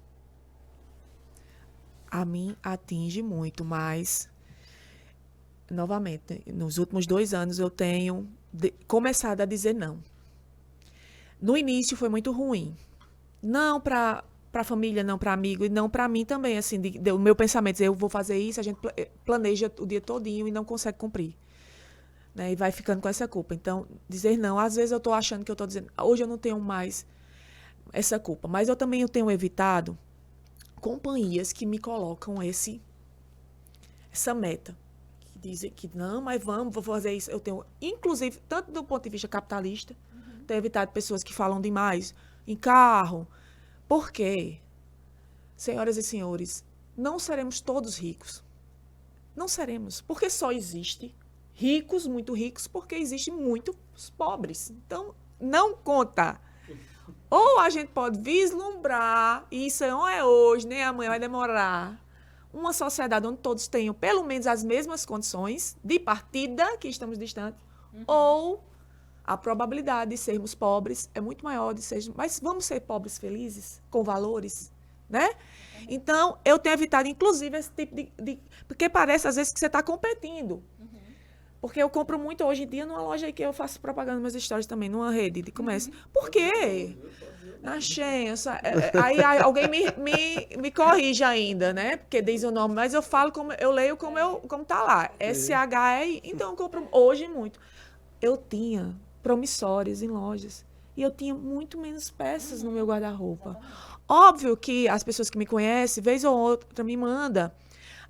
A mim atinge muito, mas, novamente, nos últimos 2 anos eu tenho começado a dizer não. No início foi muito ruim. Não para a família, não para amigo, e não para mim também, assim, o meu pensamento, dizer, eu vou fazer isso, a gente planeja o dia todinho e não consegue cumprir. Né? E vai ficando com essa culpa. Então, dizer não, às vezes eu estou achando que eu estou dizendo, hoje eu não tenho mais essa culpa, mas eu também tenho evitado companhias que me colocam essa meta, que dizem que não, mas vou fazer isso. Eu tenho, inclusive, tanto do ponto de vista capitalista, tenho evitado pessoas que falam demais em carro. Por quê? Senhoras e senhores, não seremos todos ricos. Não seremos, porque só existe ricos, muito ricos, porque existem muitos pobres. Então, não conta. Ou a gente pode vislumbrar, e isso não é hoje, nem amanhã, vai demorar, uma sociedade onde todos tenham pelo menos as mesmas condições de partida, que estamos distantes, ou a probabilidade de sermos pobres é muito maior de sermos... Mas vamos ser pobres felizes, com valores, né? Então, eu tenho evitado, inclusive, esse tipo de... Porque parece, às vezes, que você está competindo. Porque eu compro muito hoje em dia numa loja aí que eu faço propaganda nas meus stories também, numa rede de comércio. Por quê? Na Shein. Aí alguém me corrige ainda, né? Porque diz o nome, mas eu falo, eu leio como tá lá. SHI. Então, eu compro hoje muito. Eu tinha promissórias em lojas. E eu tinha muito menos peças no meu guarda-roupa. Óbvio que as pessoas que me conhecem, vez ou outra, me mandam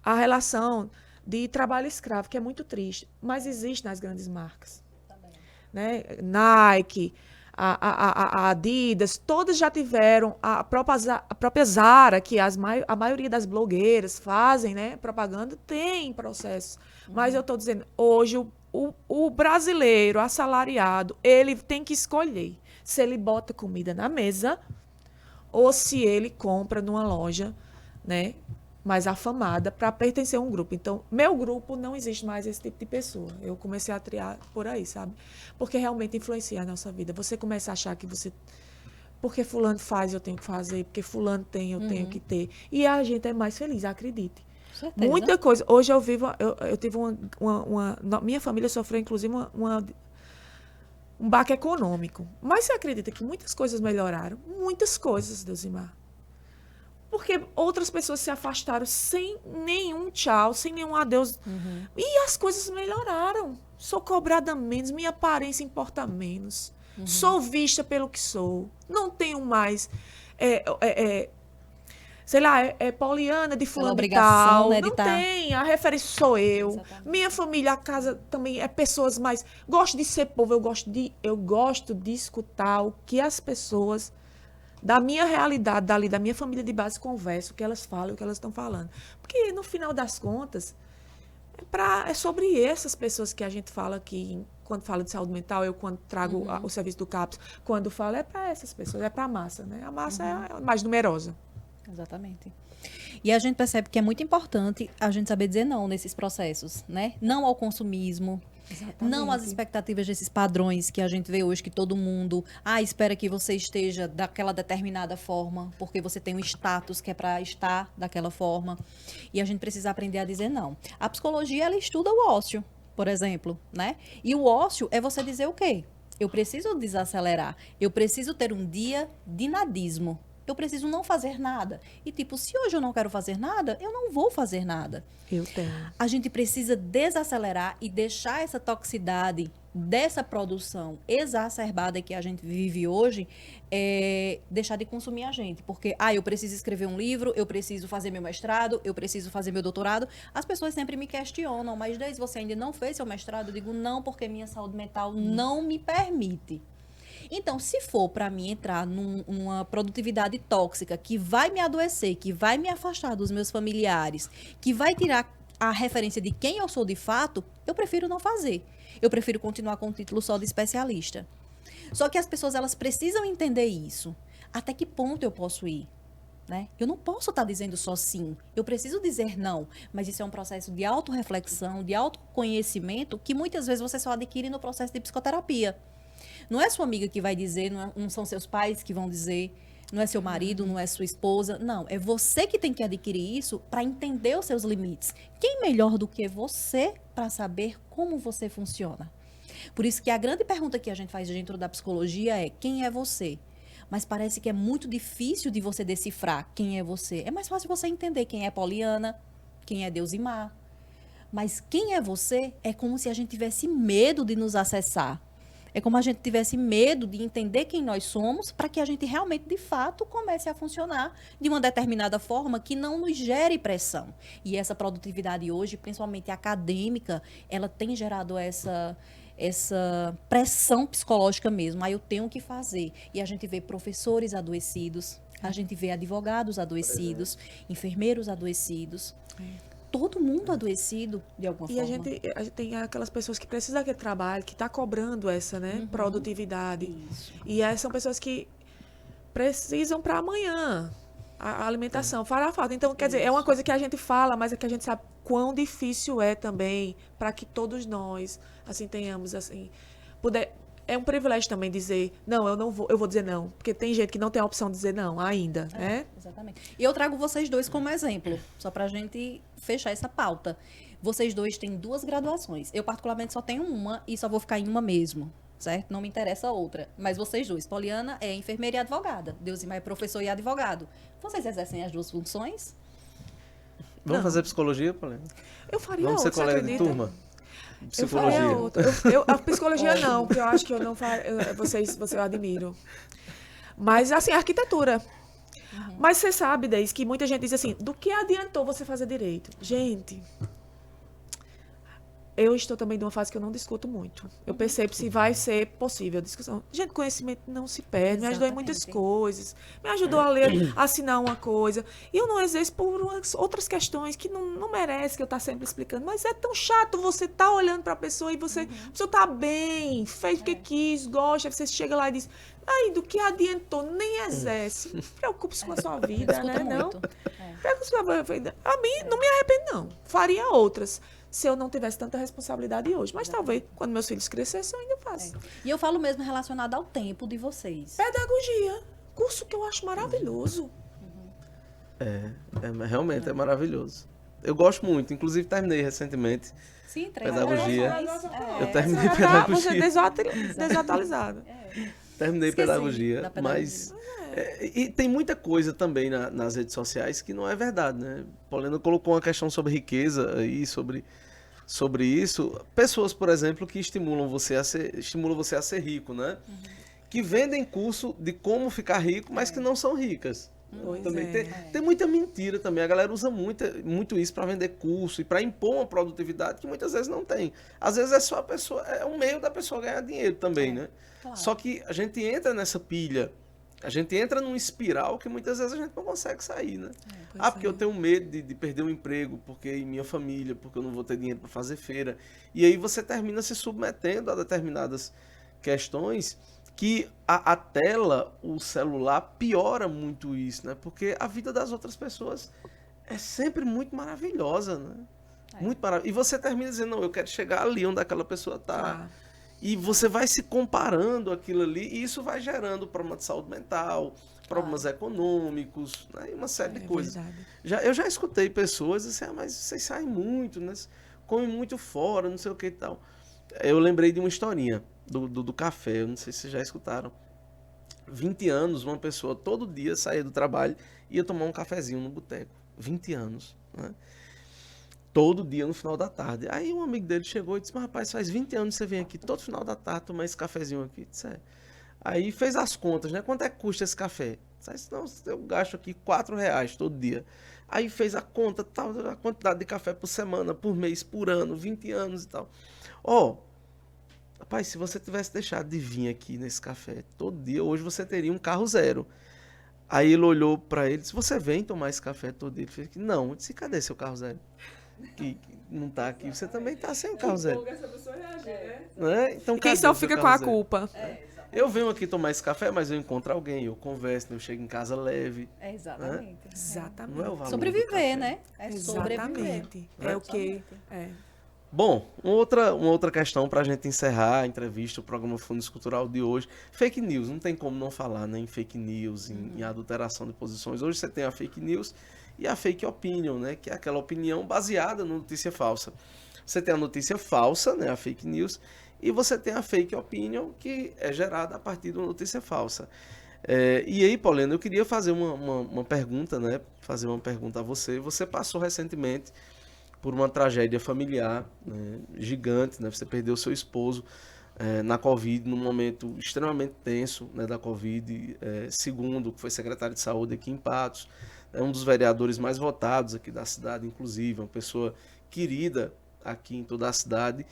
a relação de trabalho escravo, que é muito triste, mas existe nas grandes marcas. Né? Nike, a Adidas, todas já tiveram, a própria Zara, que a maioria das blogueiras fazem, né, propaganda, tem processos. Mas eu estou dizendo, hoje o brasileiro assalariado, ele tem que escolher se ele bota comida na mesa ou se ele compra numa loja, né, mais afamada, para pertencer a um grupo. Então, meu grupo não existe mais esse tipo de pessoa. Eu comecei a triar por aí, sabe? Porque realmente influencia a nossa vida. Você começa a achar que você... Porque fulano faz, eu tenho que fazer. Porque fulano tem, eu tenho que ter. E a gente é mais feliz, acredite. Certeza. Muita coisa. Hoje eu vivo... Eu tive minha família sofreu, inclusive, um baque econômico. Mas você acredita que muitas coisas melhoraram? Muitas coisas, Deusimar. Porque outras pessoas se afastaram sem nenhum tchau, sem nenhum adeus. E as coisas melhoraram. Sou cobrada menos, minha aparência importa menos. Sou vista pelo que sou. Não tenho mais... sei lá, Poliana de fulano de tal. Né, não tem, a referência sou eu. Exatamente. Minha família, a casa também é pessoas mais... Gosto de ser povo, eu gosto de escutar o que as pessoas... da minha realidade, da minha família de base, conversa, o que elas falam, o que elas estão falando. Porque, no final das contas, é sobre essas pessoas que a gente fala aqui, quando fala de saúde mental, eu quando trago o serviço do CAPS, quando falo, é para essas pessoas, é para a massa, né? A massa é mais numerosa. Exatamente. E a gente percebe que é muito importante a gente saber dizer não nesses processos, né? Não ao consumismo, não às expectativas desses padrões que a gente vê hoje, que todo mundo espera que você esteja daquela determinada forma, porque você tem um status que é para estar daquela forma. E a gente precisa aprender a dizer não. A psicologia, ela estuda o ócio, por exemplo, né? E o ócio é você dizer o quê? Eu preciso desacelerar, eu preciso ter um dia de nadismo. Eu preciso não fazer nada. E tipo, se hoje eu não quero fazer nada, eu não vou fazer nada. Eu tenho. A gente precisa desacelerar e deixar essa toxicidade dessa produção exacerbada que a gente vive hoje, deixar de consumir a gente. Porque, eu preciso escrever um livro, eu preciso fazer meu mestrado, eu preciso fazer meu doutorado. As pessoas sempre me questionam, mas desde você ainda não fez seu mestrado? Eu digo, não, porque minha saúde mental não me permite. Então, se for para mim entrar numa produtividade tóxica que vai me adoecer, que vai me afastar dos meus familiares, que vai tirar a referência de quem eu sou de fato, eu prefiro não fazer. Eu prefiro continuar com o título só de especialista. Só que as pessoas, elas precisam entender isso. Até que ponto eu posso ir? Né? Eu não posso estar dizendo só sim. Eu preciso dizer não. Mas isso é um processo de autorreflexão, de autoconhecimento, que muitas vezes você só adquire no processo de psicoterapia. Não é sua amiga que vai dizer, não são seus pais que vão dizer, não é seu marido, não é sua esposa. Não, é você que tem que adquirir isso para entender os seus limites. Quem melhor do que você para saber como você funciona? Por isso que a grande pergunta que a gente faz dentro da psicologia é: quem é você? Mas parece que é muito difícil de você decifrar quem é você. É mais fácil você entender quem é Poliana, quem é Deusimar. Mas quem é você é como se a gente tivesse medo de nos acessar. É como a gente tivesse medo de entender quem nós somos para que a gente realmente, de fato, comece a funcionar de uma determinada forma que não nos gere pressão. E essa produtividade hoje, principalmente acadêmica, ela tem gerado essa pressão psicológica mesmo. Eu tenho que fazer. E a gente vê professores adoecidos, a gente vê advogados adoecidos, enfermeiros adoecidos. Todo mundo adoecido de alguma forma. E a gente tem aquelas pessoas que precisam daquele trabalho, que está cobrando essa produtividade. Isso. E são pessoas que precisam para amanhã a alimentação, fará falta. Então, quer dizer, é uma coisa que a gente fala, mas é que a gente sabe quão difícil é também para que todos nós, assim, tenhamos, assim, é um privilégio também dizer, não, eu vou dizer não. Porque tem gente que não tem a opção de dizer não ainda, né? Exatamente. E eu trago vocês dois como exemplo, só pra gente fechar essa pauta. Vocês dois têm 2 graduações. Eu, particularmente, só tenho uma e só vou ficar em uma mesmo, certo? Não me interessa outra. Mas vocês dois, Poliana é enfermeira e advogada. Deusimar é professor e advogado. Vocês exercem as 2 funções? Vamos fazer psicologia, Poliana? Eu faria Vamos ser outra, colega você de acredita? turma? Eu faria Psicologia. outra. A psicologia não, porque eu acho que eu não faria. Você eu admiro. Mas, assim, arquitetura. Mas você sabe, Deise, que muita gente diz assim, do que adiantou você fazer direito? Gente, eu estou também numa fase que eu não discuto muito. Eu percebo se vai ser possível a discussão. Gente, conhecimento não se perde. Me ajudou em muitas coisas. Me ajudou a ler, a assinar uma coisa. E eu não exerço por outras questões que não merece que eu estar sempre explicando. Mas é tão chato você estar olhando para a pessoa e a pessoa está bem, fez o que quis, gosta. Você chega lá e diz, do que adiantou, nem exerce. Preocupe-se com a sua vida, né? Não? Preocupe-se com a vida. A mim, não me arrependo, não. Faria outras. Se eu não tivesse tanta responsabilidade hoje. Mas talvez, quando meus filhos crescessem, eu ainda faço. E eu falo mesmo relacionado ao tempo de vocês. Pedagogia. Curso que eu acho maravilhoso. Realmente é maravilhoso. Eu gosto muito. Inclusive, terminei recentemente Sim, pedagogia. Eu Você terminei tá pedagogia. desatualizado. Terminei Esqueci pedagogia, da pedagogia. mas... e tem muita coisa também nas redes sociais que não é verdade, né? Poliana colocou uma questão sobre riqueza aí, sobre isso. Pessoas, por exemplo, que estimulam você a ser rico, né? Que vendem curso de como ficar rico, mas que não são ricas. Também tem muita mentira também. A galera usa muito isso para vender curso e para impor uma produtividade que muitas vezes não tem. Às vezes é só a pessoa, é um meio da pessoa ganhar dinheiro também, né? Claro. Só que a gente entra nessa pilha, a gente entra num espiral que muitas vezes a gente não consegue sair, né? Porque eu tenho medo de perder o emprego, porque em minha família, porque eu não vou ter dinheiro para fazer feira. E aí você termina se submetendo a determinadas questões que a tela, o celular, piora muito isso, né? Porque a vida das outras pessoas é sempre muito maravilhosa, né? Muito maravilhosa. E você termina dizendo, não, eu quero chegar ali onde aquela pessoa está. E você vai se comparando aquilo ali, e isso vai gerando problema de saúde mental, problemas econômicos, né? E uma série de coisas. Eu já escutei pessoas assim, mas vocês saem muito, né? Comem muito fora, não sei o que e tal. Eu lembrei de uma historinha do café, eu não sei se vocês já escutaram. 20 anos, uma pessoa todo dia saía do trabalho e ia tomar um cafezinho no boteco. 20 anos, né? Todo dia no final da tarde. Aí um amigo dele chegou e disse, mas rapaz, faz 20 anos que você vem aqui todo final da tarde tomar esse cafezinho aqui. Disse, é. Aí fez as contas, né? Quanto é que custa esse café? Disse, não, eu gasto aqui R$4 todo dia. Aí fez a conta, tal, a quantidade de café por semana, por mês, por ano, 20 anos e tal. Rapaz, se você tivesse deixado de vir aqui nesse café todo dia, hoje você teria um carro zero. Aí ele olhou pra ele e disse, você vem tomar esse café todo dia? Ele fez que não. Eu disse, cadê seu carro zero? Que não tá aqui, você também tá sem o carro zero. Essa pessoa reagir, né? Então, quem só fica com a culpa? Eu venho aqui tomar esse café, mas eu encontro alguém, eu converso, eu chego em casa leve. Exatamente. Né? Exatamente. Não é o valor sobreviver, né? É Exatamente. É o que... Bom, uma outra questão para a gente encerrar a entrevista, o programa Fundos Cultural de hoje. Fake news, não tem como não falar, né, em fake news, em adulteração de posições. Hoje você tem a fake news e a fake opinion, né, que é aquela opinião baseada na notícia falsa. Você tem a notícia falsa, né, a fake news, e você tem a fake opinion, que é gerada a partir de uma notícia falsa. E aí, Paulina, eu queria fazer uma pergunta, né, fazer uma pergunta a você. Você passou recentemente por uma tragédia familiar, né, gigante, né? Você perdeu seu esposo na Covid, num momento extremamente tenso, né, da Covid, segundo que foi secretário de saúde aqui em Patos, um dos vereadores mais votados aqui da cidade, inclusive, uma pessoa querida aqui em toda a cidade.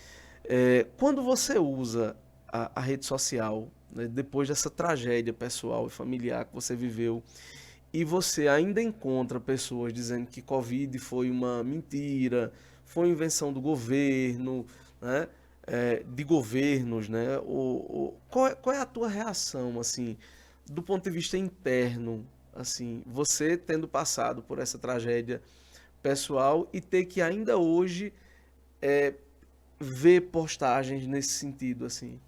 Quando você usa a rede social, né, depois dessa tragédia pessoal e familiar que você viveu, e você ainda encontra pessoas dizendo que Covid foi uma mentira, foi invenção do governo, né? De governos, né? Qual é a tua reação, assim, do ponto de vista interno, assim, você tendo passado por essa tragédia pessoal e ter que ainda hoje ver postagens nesse sentido, assim?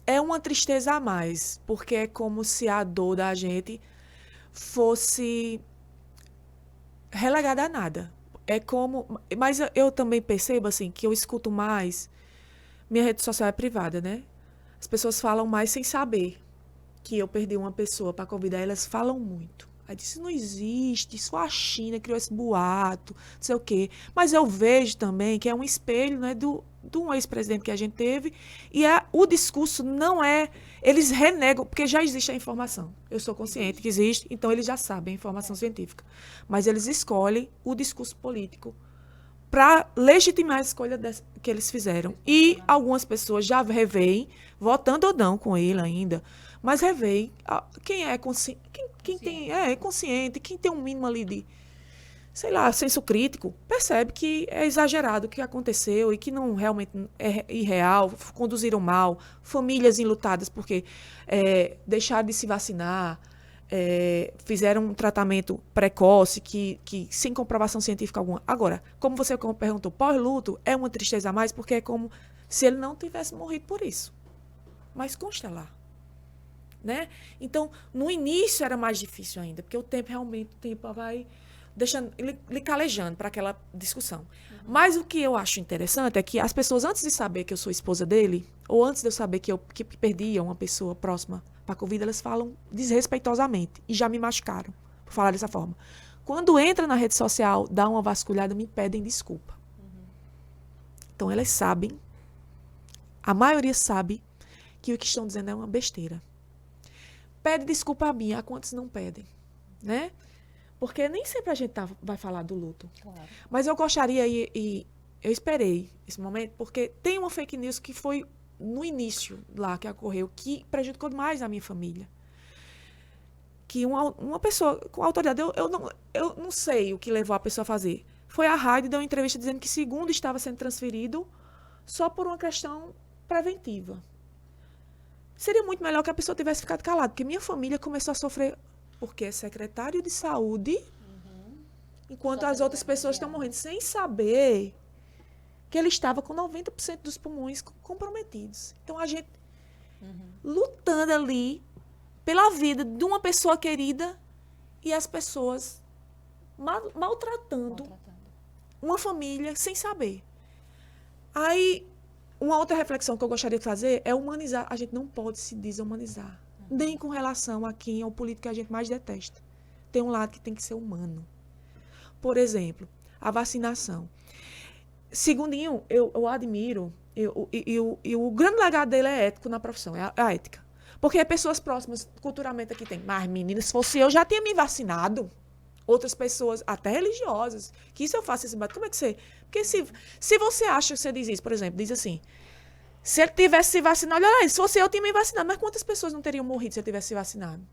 É uma tristeza a mais, porque é como se a dor da gente fosse relegada a nada. Mas eu também percebo, assim, que eu escuto mais, minha rede social é privada, né? As pessoas falam mais sem saber que eu perdi uma pessoa para convidar, elas falam muito. Aí disse, não existe, só a China criou esse boato, não sei o quê. Mas eu vejo também que é um espelho, né, de um ex-presidente que a gente teve, e o discurso não é... Eles renegam, porque já existe a informação. Eu sou consciente que existe, então eles já sabem a informação científica. Mas eles escolhem o discurso político para legitimar a escolha que eles fizeram. E algumas pessoas já reveem, votando ou não com ele ainda, mas reveem quem é consciente, quem é consciente, quem tem um mínimo ali de, sei lá, senso crítico, percebe que é exagerado o que aconteceu e que não realmente é irreal, conduziram mal, famílias enlutadas porque deixaram de se vacinar, fizeram um tratamento precoce que sem comprovação científica alguma. Agora, como você perguntou, pós-luto é uma tristeza a mais porque é como se ele não tivesse morrido por isso. Mas consta lá. Né? Então, no início era mais difícil ainda, porque o tempo vai deixando, lhe calejando para aquela discussão. Mas o que eu acho interessante é que as pessoas, antes de saber que eu sou esposa dele, ou antes de eu saber que perdia uma pessoa próxima para a Covid, elas falam desrespeitosamente e já me machucaram por falar dessa forma. Quando entra na rede social, dá uma vasculhada, me pedem desculpa. Então, elas sabem, a maioria sabe que o que estão dizendo é uma besteira. Pede desculpa a mim, a quantos não pedem, né? Porque nem sempre a gente vai falar do luto. Claro. Mas eu gostaria, e eu esperei esse momento, porque tem uma fake news que foi no início lá que ocorreu, que prejudicou mais a minha família. Que uma pessoa com autoridade, eu não sei o que levou a pessoa a fazer. Foi a rádio, deu uma entrevista dizendo que segundo estava sendo transferido só por uma questão preventiva. Seria muito melhor que a pessoa tivesse ficado calada, porque minha família começou a sofrer porque é secretário de saúde, enquanto as outras pessoas estão morrendo sem saber que ele estava com 90% dos pulmões comprometidos. Então, a gente lutando ali pela vida de uma pessoa querida e as pessoas maltratando uma família sem saber. Aí, uma outra reflexão que eu gostaria de fazer é humanizar. A gente não pode se desumanizar, nem com relação a quem é o político que a gente mais detesta. Tem um lado que tem que ser humano. Por exemplo, a vacinação. Segundinho, eu admiro, e o grande legado dele é ético na profissão, é a ética. Porque pessoas próximas, culturalmente aqui tem, mas menina, se fosse eu, já tinha me vacinado. Outras pessoas, até religiosas, que isso eu faço esse debate, como é que você... Porque se você acha que você diz isso, por exemplo, diz assim, se ele tivesse se vacinado, olha lá, se fosse eu tinha me vacinado, mas quantas pessoas não teriam morrido se ele tivesse se vacinado?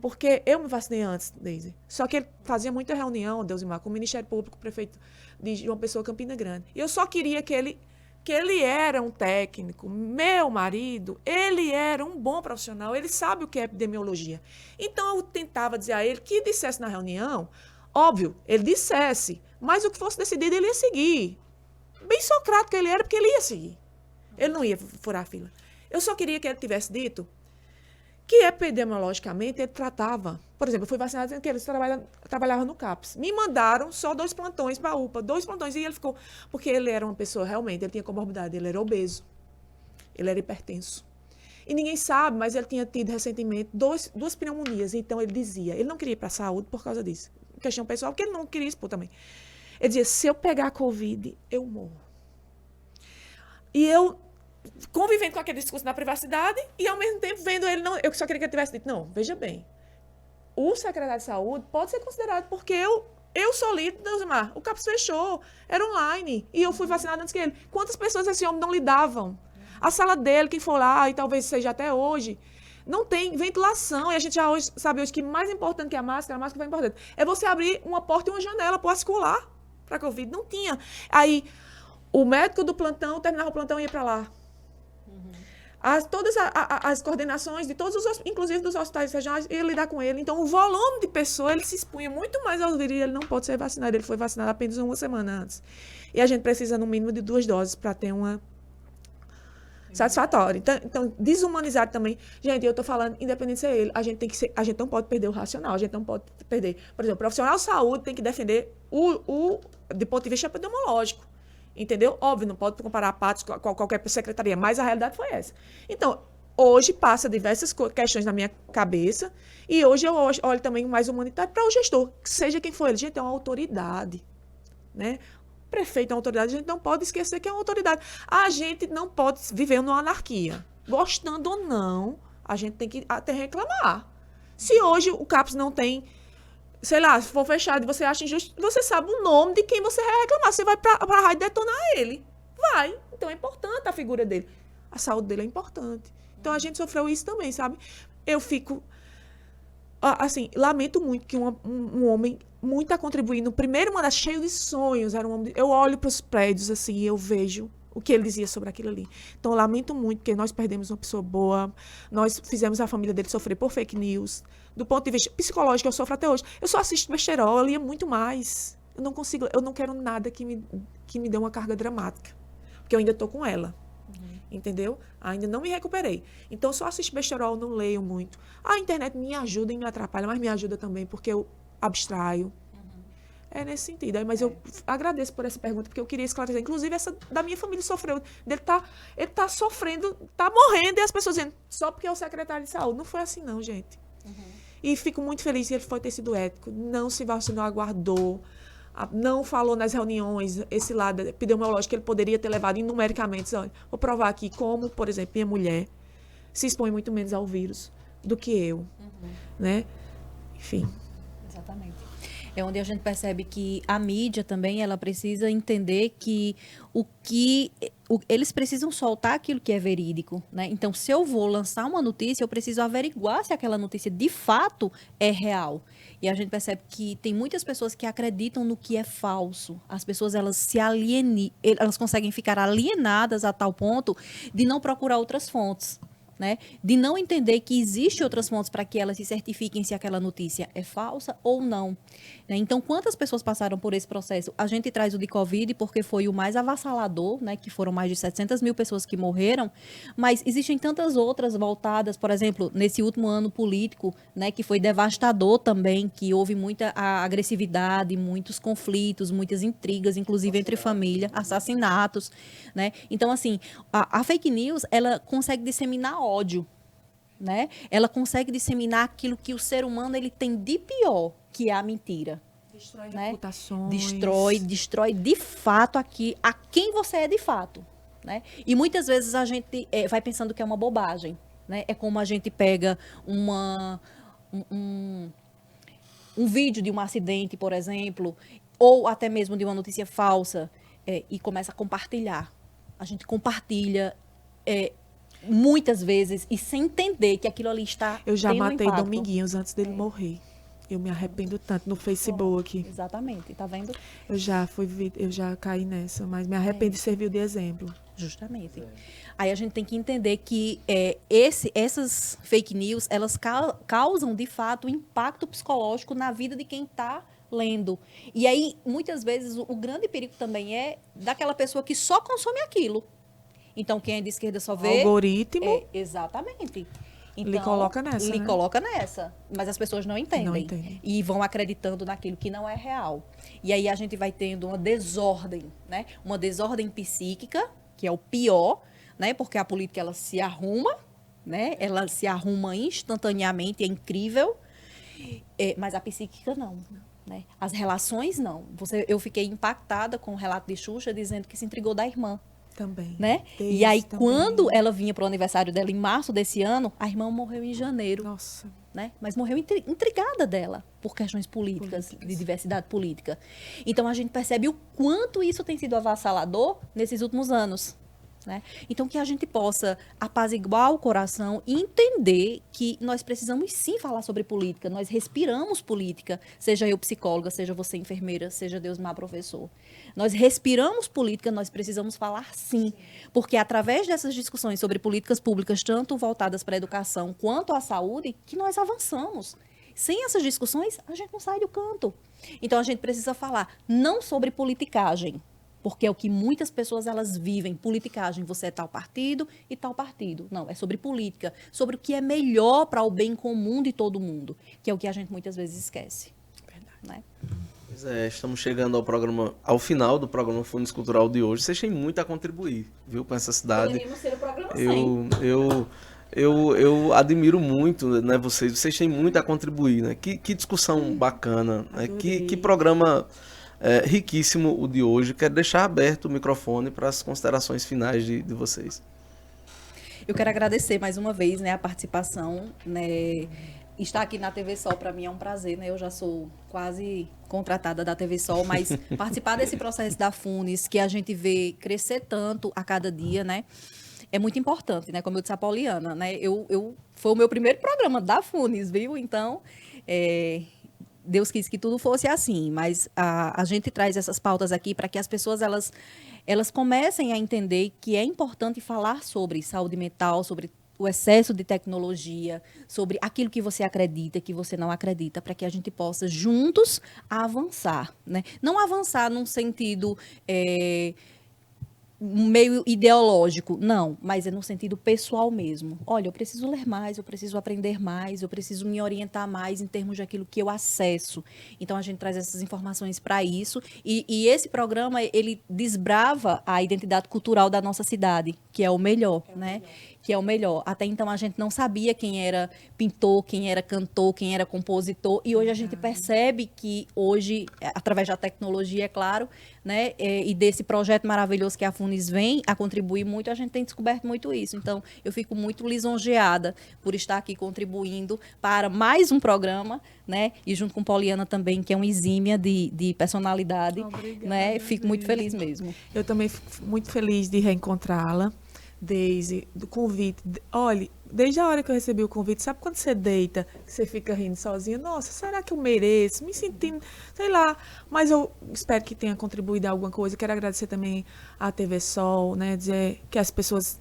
Porque eu me vacinei antes, Deise. Só que ele fazia muita reunião, Deus me com o Ministério Público, o prefeito de João Pessoa, Campina Grande. E eu só queria que ele era um técnico. Meu marido, ele era um bom profissional, ele sabe o que é epidemiologia. Então, eu tentava dizer a ele que dissesse na reunião, óbvio, ele dissesse, mas o que fosse decidido, ele ia seguir. Bem socrático ele era, porque ele ia seguir. Ele não ia furar a fila. Eu só queria que ele tivesse dito que epidemiologicamente ele tratava. Por exemplo, eu fui vacinado dizendo que ele trabalhava no CAPS. Me mandaram só 2 plantões para a UPA, 2 plantões, e ele ficou... Porque ele era uma pessoa, realmente, ele tinha comorbidade, ele era obeso, ele era hipertenso. E ninguém sabe, mas ele tinha tido recentemente 2 pneumonias, então ele dizia, ele não queria ir para a saúde por causa disso. Questão pessoal, porque ele não queria expor também. Ele dizia, se eu pegar a Covid, eu morro. E eu... convivendo com aquele discurso da privacidade e, ao mesmo tempo, vendo ele... Não, eu só queria que ele tivesse dito, não, veja bem, o secretário de saúde pode ser considerado, porque eu sou líder, Deusmar, o CAPS fechou, era online, e eu fui vacinada antes que ele. Quantas pessoas esse homem não lidavam? A sala dele, quem for lá, e talvez seja até hoje, não tem ventilação, e a gente já hoje sabe hoje que mais importante que a máscara foi importante, é você abrir uma porta e uma janela para circular para a Covid. Não tinha. Aí, o médico do plantão terminava o plantão e ia para lá. Todas as coordenações de todos os, inclusive dos hospitais regionais, ia lidar com ele. Então, o volume de pessoa, ele se expunha muito mais ao vírus e ele não pode ser vacinado. Ele foi vacinado apenas 1 semana antes. E a gente precisa, no mínimo, de 2 doses para ter uma satisfatória. Então, desumanizar também. Gente, eu estou falando, independente de ser ele, a gente não pode perder o racional, a gente não pode perder. Por exemplo, o profissional de saúde tem que defender do ponto de vista epidemiológico. Entendeu? Óbvio, não pode comparar PATS com qualquer secretaria, mas a realidade foi essa. Então, hoje passa diversas questões na minha cabeça e hoje eu olho também mais humanitário para o gestor, que seja quem for ele. Gente, é uma autoridade, né? O prefeito é uma autoridade, a gente não pode esquecer que é uma autoridade. A gente não pode viver numa anarquia. Gostando ou não, a gente tem que até reclamar. Se hoje o CAPS não tem... sei lá, se for fechado e você acha injusto, você sabe o nome de quem você vai reclamar. Você vai para a rádio detonar ele. Vai. Então é importante a figura dele. A saúde dele é importante. Então a gente sofreu isso também, sabe? Eu fico... assim, lamento muito que um homem muito a contribuir no primeiro mandato, cheio de sonhos. Era um homem eu olho para os prédios assim e eu vejo o que ele dizia sobre aquilo ali. Então, eu lamento muito, porque nós perdemos uma pessoa boa, nós fizemos a família dele sofrer por fake news. Do ponto de vista psicológico, eu sofro até hoje. Eu só assisto besterol, eu lia muito mais. Eu não quero nada que me dê uma carga dramática, porque eu ainda estou com ela. Entendeu? Ainda não me recuperei. Então, eu só assisto besterol, não leio muito. A internet me ajuda e me atrapalha, mas me ajuda também, porque eu abstraio. É nesse sentido. Mas eu agradeço por essa pergunta, porque eu queria esclarecer. Inclusive, essa da minha família sofreu. Ele tá sofrendo, tá morrendo, e as pessoas dizendo, só porque é o secretário de saúde. Não foi assim, não, gente. E fico muito feliz que ele foi ter sido ético. Não se vacinou, aguardou. Não falou nas reuniões esse lado epidemiológico que ele poderia ter levado numericamente. Olha, vou provar aqui como, por exemplo, minha mulher se expõe muito menos ao vírus do que eu. Né? Enfim. Exatamente. É onde a gente percebe que a mídia também, ela precisa entender que eles precisam soltar aquilo que é verídico, né? Então, se eu vou lançar uma notícia, eu preciso averiguar se aquela notícia de fato é real. E a gente percebe que tem muitas pessoas que acreditam no que é falso. As pessoas, elas conseguem ficar alienadas a tal ponto de não procurar outras fontes. né, de não entender que existem outras fontes para que elas se certifiquem se aquela notícia é falsa ou não. Né? Então, quantas pessoas passaram por esse processo? A gente traz o de Covid porque foi o mais avassalador, né, que foram mais de 700 mil pessoas que morreram, mas existem tantas outras voltadas, por exemplo, nesse último ano político, né, que foi devastador também, que houve muita agressividade, muitos conflitos, muitas intrigas, inclusive entre família, assassinatos, né? Então, assim, a fake news, ela consegue disseminar ódio, né? Ela consegue disseminar aquilo que o ser humano ele tem de pior, que é a mentira. Destrói né? reputações. Destrói de fato aqui a quem você é de fato, né? E muitas vezes a gente vai pensando que é uma bobagem, né? É como a gente pega um vídeo de um acidente, por exemplo, ou até mesmo de uma notícia falsa, e começa a compartilhar. A gente compartilha muitas vezes e sem entender que aquilo ali está Eu já tendo matei impacto. Dominguinhos antes dele morrer. Eu me arrependo tanto no Facebook. Exatamente, tá vendo? Eu já caí nessa, mas me arrependo de servir de exemplo. Justamente. Aí a gente tem que entender que essas fake news, elas causam, de fato, impacto psicológico na vida de quem está lendo. E aí, muitas vezes, o grande perigo também é daquela pessoa que só consome aquilo. Então, quem é de esquerda só vê... Algoritmo. Exatamente. Então, Lhe coloca nessa, Lhe né? coloca nessa. Mas as pessoas não entendem. Não entendem. E vão acreditando naquilo que não é real. E aí a gente vai tendo uma desordem, né? Uma desordem psíquica, que é o pior, né? Porque a política, ela se arruma, né? Ela se arruma instantaneamente, é incrível. Mas a psíquica não. Né? As relações não. Eu fiquei impactada com o relato de Xuxa dizendo que se intrigou da irmã. Também. Né? E aí, quando ela vinha para o aniversário dela em março desse ano, a irmã morreu em janeiro. Nossa. Né? Mas morreu intrigada dela por questões políticas, de diversidade política. Então, a gente percebe o quanto isso tem sido avassalador nesses últimos anos. Né? Então, que a gente possa apaziguar o coração e entender que nós precisamos sim falar sobre política, nós respiramos política, seja eu psicóloga, seja você enfermeira, seja Deus má professor. Nós respiramos política, nós precisamos falar sim, porque é através dessas discussões sobre políticas públicas, tanto voltadas para a educação quanto à saúde, que nós avançamos. Sem essas discussões, a gente não sai do canto. Então, a gente precisa falar não sobre politicagem, porque é o que muitas pessoas elas vivem, politicagem, você é tal partido e tal partido. Não, é sobre política, sobre o que é melhor para o bem comum de todo mundo, que é o que a gente muitas vezes esquece. Verdade. Né? Pois é, estamos chegando ao final do programa Fundos Cultural de hoje. Vocês têm muito a contribuir, viu, com essa cidade. Poderíamos ser o programa 100. Eu admiro muito, né, vocês têm muito a contribuir, né? Que discussão bacana, né? Que programa riquíssimo o de hoje. Quero deixar aberto o microfone para as considerações finais de vocês. Eu quero agradecer mais uma vez, né, a participação, né? Estar aqui na TV Sol para mim é um prazer, né? Eu já sou quase contratada da TV Sol, mas participar desse processo da FUNES, que a gente vê crescer tanto a cada dia, né? É muito importante, né? Como eu disse a Poliana, né? Foi o meu primeiro programa da FUNES, viu? Então, Deus quis que tudo fosse assim, mas a gente traz essas pautas aqui para que as pessoas elas comecem a entender que é importante falar sobre saúde mental, sobre o excesso de tecnologia, sobre aquilo que você acredita, que você não acredita, para que a gente possa juntos avançar, né? Não avançar num sentido meio ideológico, não, mas é no sentido pessoal mesmo. Olha, eu preciso ler mais, eu preciso aprender mais, eu preciso me orientar mais em termos daquilo que eu acesso. Então, a gente traz essas informações para isso. E esse programa, ele desbrava a identidade cultural da nossa cidade, que é o melhor, né? Que é o melhor. Até então, a gente não sabia quem era pintor, quem era cantor, quem era compositor. E hoje a gente percebe que hoje, através da tecnologia, é claro, né? E desse projeto maravilhoso que a FUNES vem a contribuir muito, a gente tem descoberto muito isso. Então, eu fico muito lisonjeada por estar aqui contribuindo para mais um programa, né? E junto com Poliana também, que é uma exímia de personalidade. Obrigada, né? Fico muito feliz mesmo. Eu também fico muito feliz de reencontrá-la. Daisy, do convite. Olha, desde a hora que eu recebi o convite, sabe quando você deita, que você fica rindo sozinha? Nossa, será que eu mereço? Me sentindo, sei lá. Mas eu espero que tenha contribuído a alguma coisa. Quero agradecer também à TV Sol, né? Dizer que as pessoas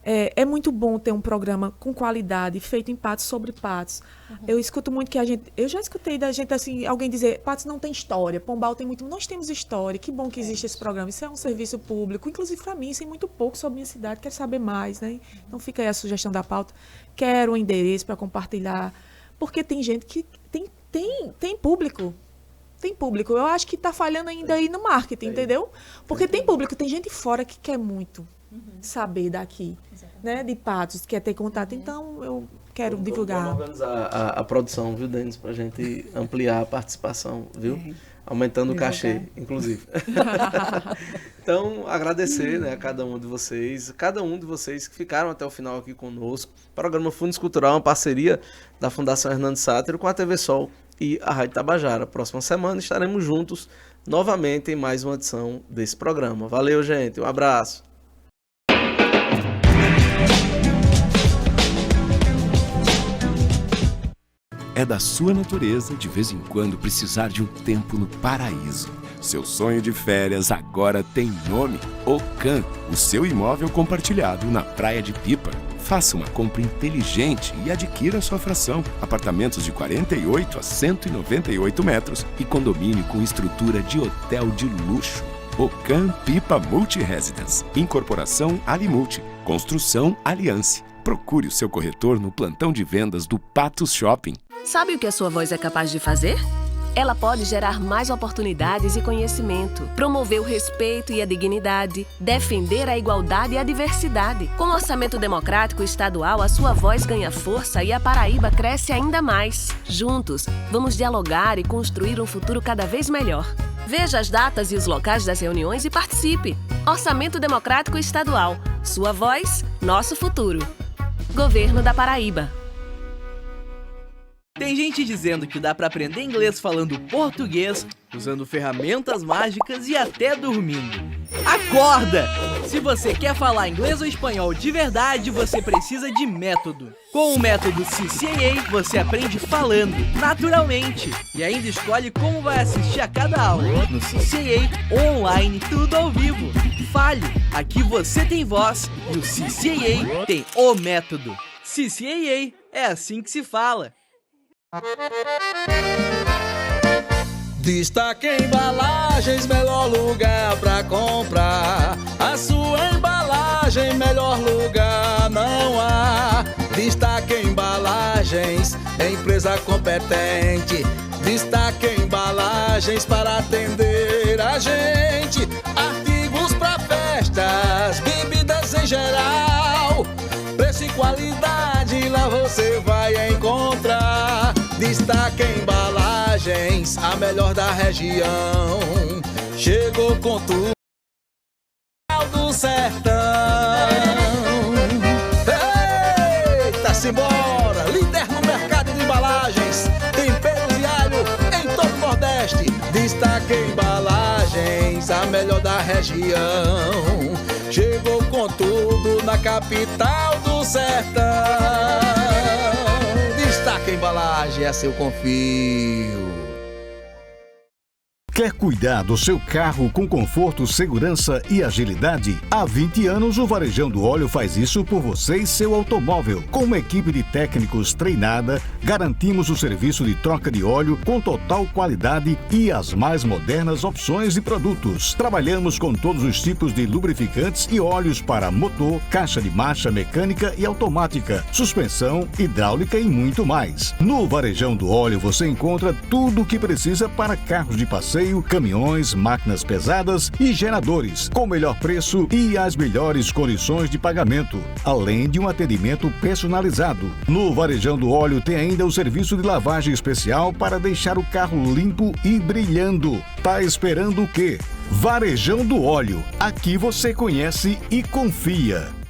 É muito bom ter um programa com qualidade, feito em Patos sobre Patos. Eu escuto muito eu já escutei da gente assim, alguém dizer, Patos não tem história, Pombal tem muito. Nós temos história, que bom que existe esse programa. Isso é um serviço público, inclusive para mim, sei muito pouco sobre minha cidade, quero saber mais, né? Então fica aí a sugestão da pauta. Quero um endereço para compartilhar, porque tem gente que tem público. Tem público. Eu acho que está falhando ainda aí no marketing, entendeu? Porque tem público, tem gente fora que quer muito saber daqui, né? De Patos, quer ter contato. Então, eu quero divulgar. Vamos organizar a produção, viu, Denis? Para a gente ampliar a participação, viu? Aumentando o cachê, inclusive. Então, agradecer, né, a cada um de vocês que ficaram até o final aqui conosco. O programa Fundos Cultural é uma parceria da Fundação Hernando Sátiro com a TV Sol e a Rádio Tabajara. Próxima semana estaremos juntos novamente em mais uma edição desse programa. Valeu, gente. Um abraço. É da sua natureza, de vez em quando, precisar de um tempo no paraíso. Seu sonho de férias agora tem nome: Ocan, o seu imóvel compartilhado na Praia de Pipa. Faça uma compra inteligente e adquira sua fração. Apartamentos de 48 a 198 metros e condomínio com estrutura de hotel de luxo. Ocan Pipa Multi-Residence. Incorporação Alimulti. Construção Aliança. Procure o seu corretor no plantão de vendas do Patos Shopping. Sabe o que a sua voz é capaz de fazer? Ela pode gerar mais oportunidades e conhecimento, promover o respeito e a dignidade, defender a igualdade e a diversidade. Com o orçamento democrático estadual, a sua voz ganha força e a Paraíba cresce ainda mais. Juntos, vamos dialogar e construir um futuro cada vez melhor. Veja as datas e os locais das reuniões e participe. Orçamento Democrático Estadual. Sua voz, nosso futuro. Governo da Paraíba. Tem gente dizendo que dá pra aprender inglês falando português, usando ferramentas mágicas e até dormindo. Acorda! Se você quer falar inglês ou espanhol de verdade, você precisa de método. Com o método CCAA, você aprende falando, naturalmente, e ainda escolhe como vai assistir a cada aula. No CCAA, online, tudo ao vivo. Fale! Aqui você tem voz e o CCAA tem o método. CCAA, é assim que se fala. Destaque Embalagens, melhor lugar pra comprar. A sua embalagem, melhor lugar não há. Destaque Embalagens, empresa competente. Destaque Embalagens para atender a gente. Artigos pra festas, bebidas em geral. Preço e qualidade, lá você vai encontrar. Destaque Embalagens, a melhor da região. Chegou com tudo do sertão. Eita, simbora! Líder no mercado de embalagens. Temperos e alho em todo o Nordeste. Destaque Embalagens, a melhor da região. Chegou com tudo na capital do sertão. Destaque Embalagem, essa eu confio. Quer cuidar do seu carro com conforto, segurança e agilidade? Há 20 anos o Varejão do Óleo faz isso por você e seu automóvel. Com uma equipe de técnicos treinada, garantimos o serviço de troca de óleo com total qualidade e as mais modernas opções de produtos. Trabalhamos com todos os tipos de lubrificantes e óleos para motor, caixa de marcha mecânica e automática, suspensão, hidráulica e muito mais. No Varejão do Óleo você encontra tudo o que precisa para carros de passeio, caminhões, máquinas pesadas e geradores, com o melhor preço e as melhores condições de pagamento, além de um atendimento personalizado. No Varejão do Óleo tem ainda o serviço de lavagem especial para deixar o carro limpo e brilhando. Tá esperando o quê? Varejão do Óleo. Aqui você conhece e confia.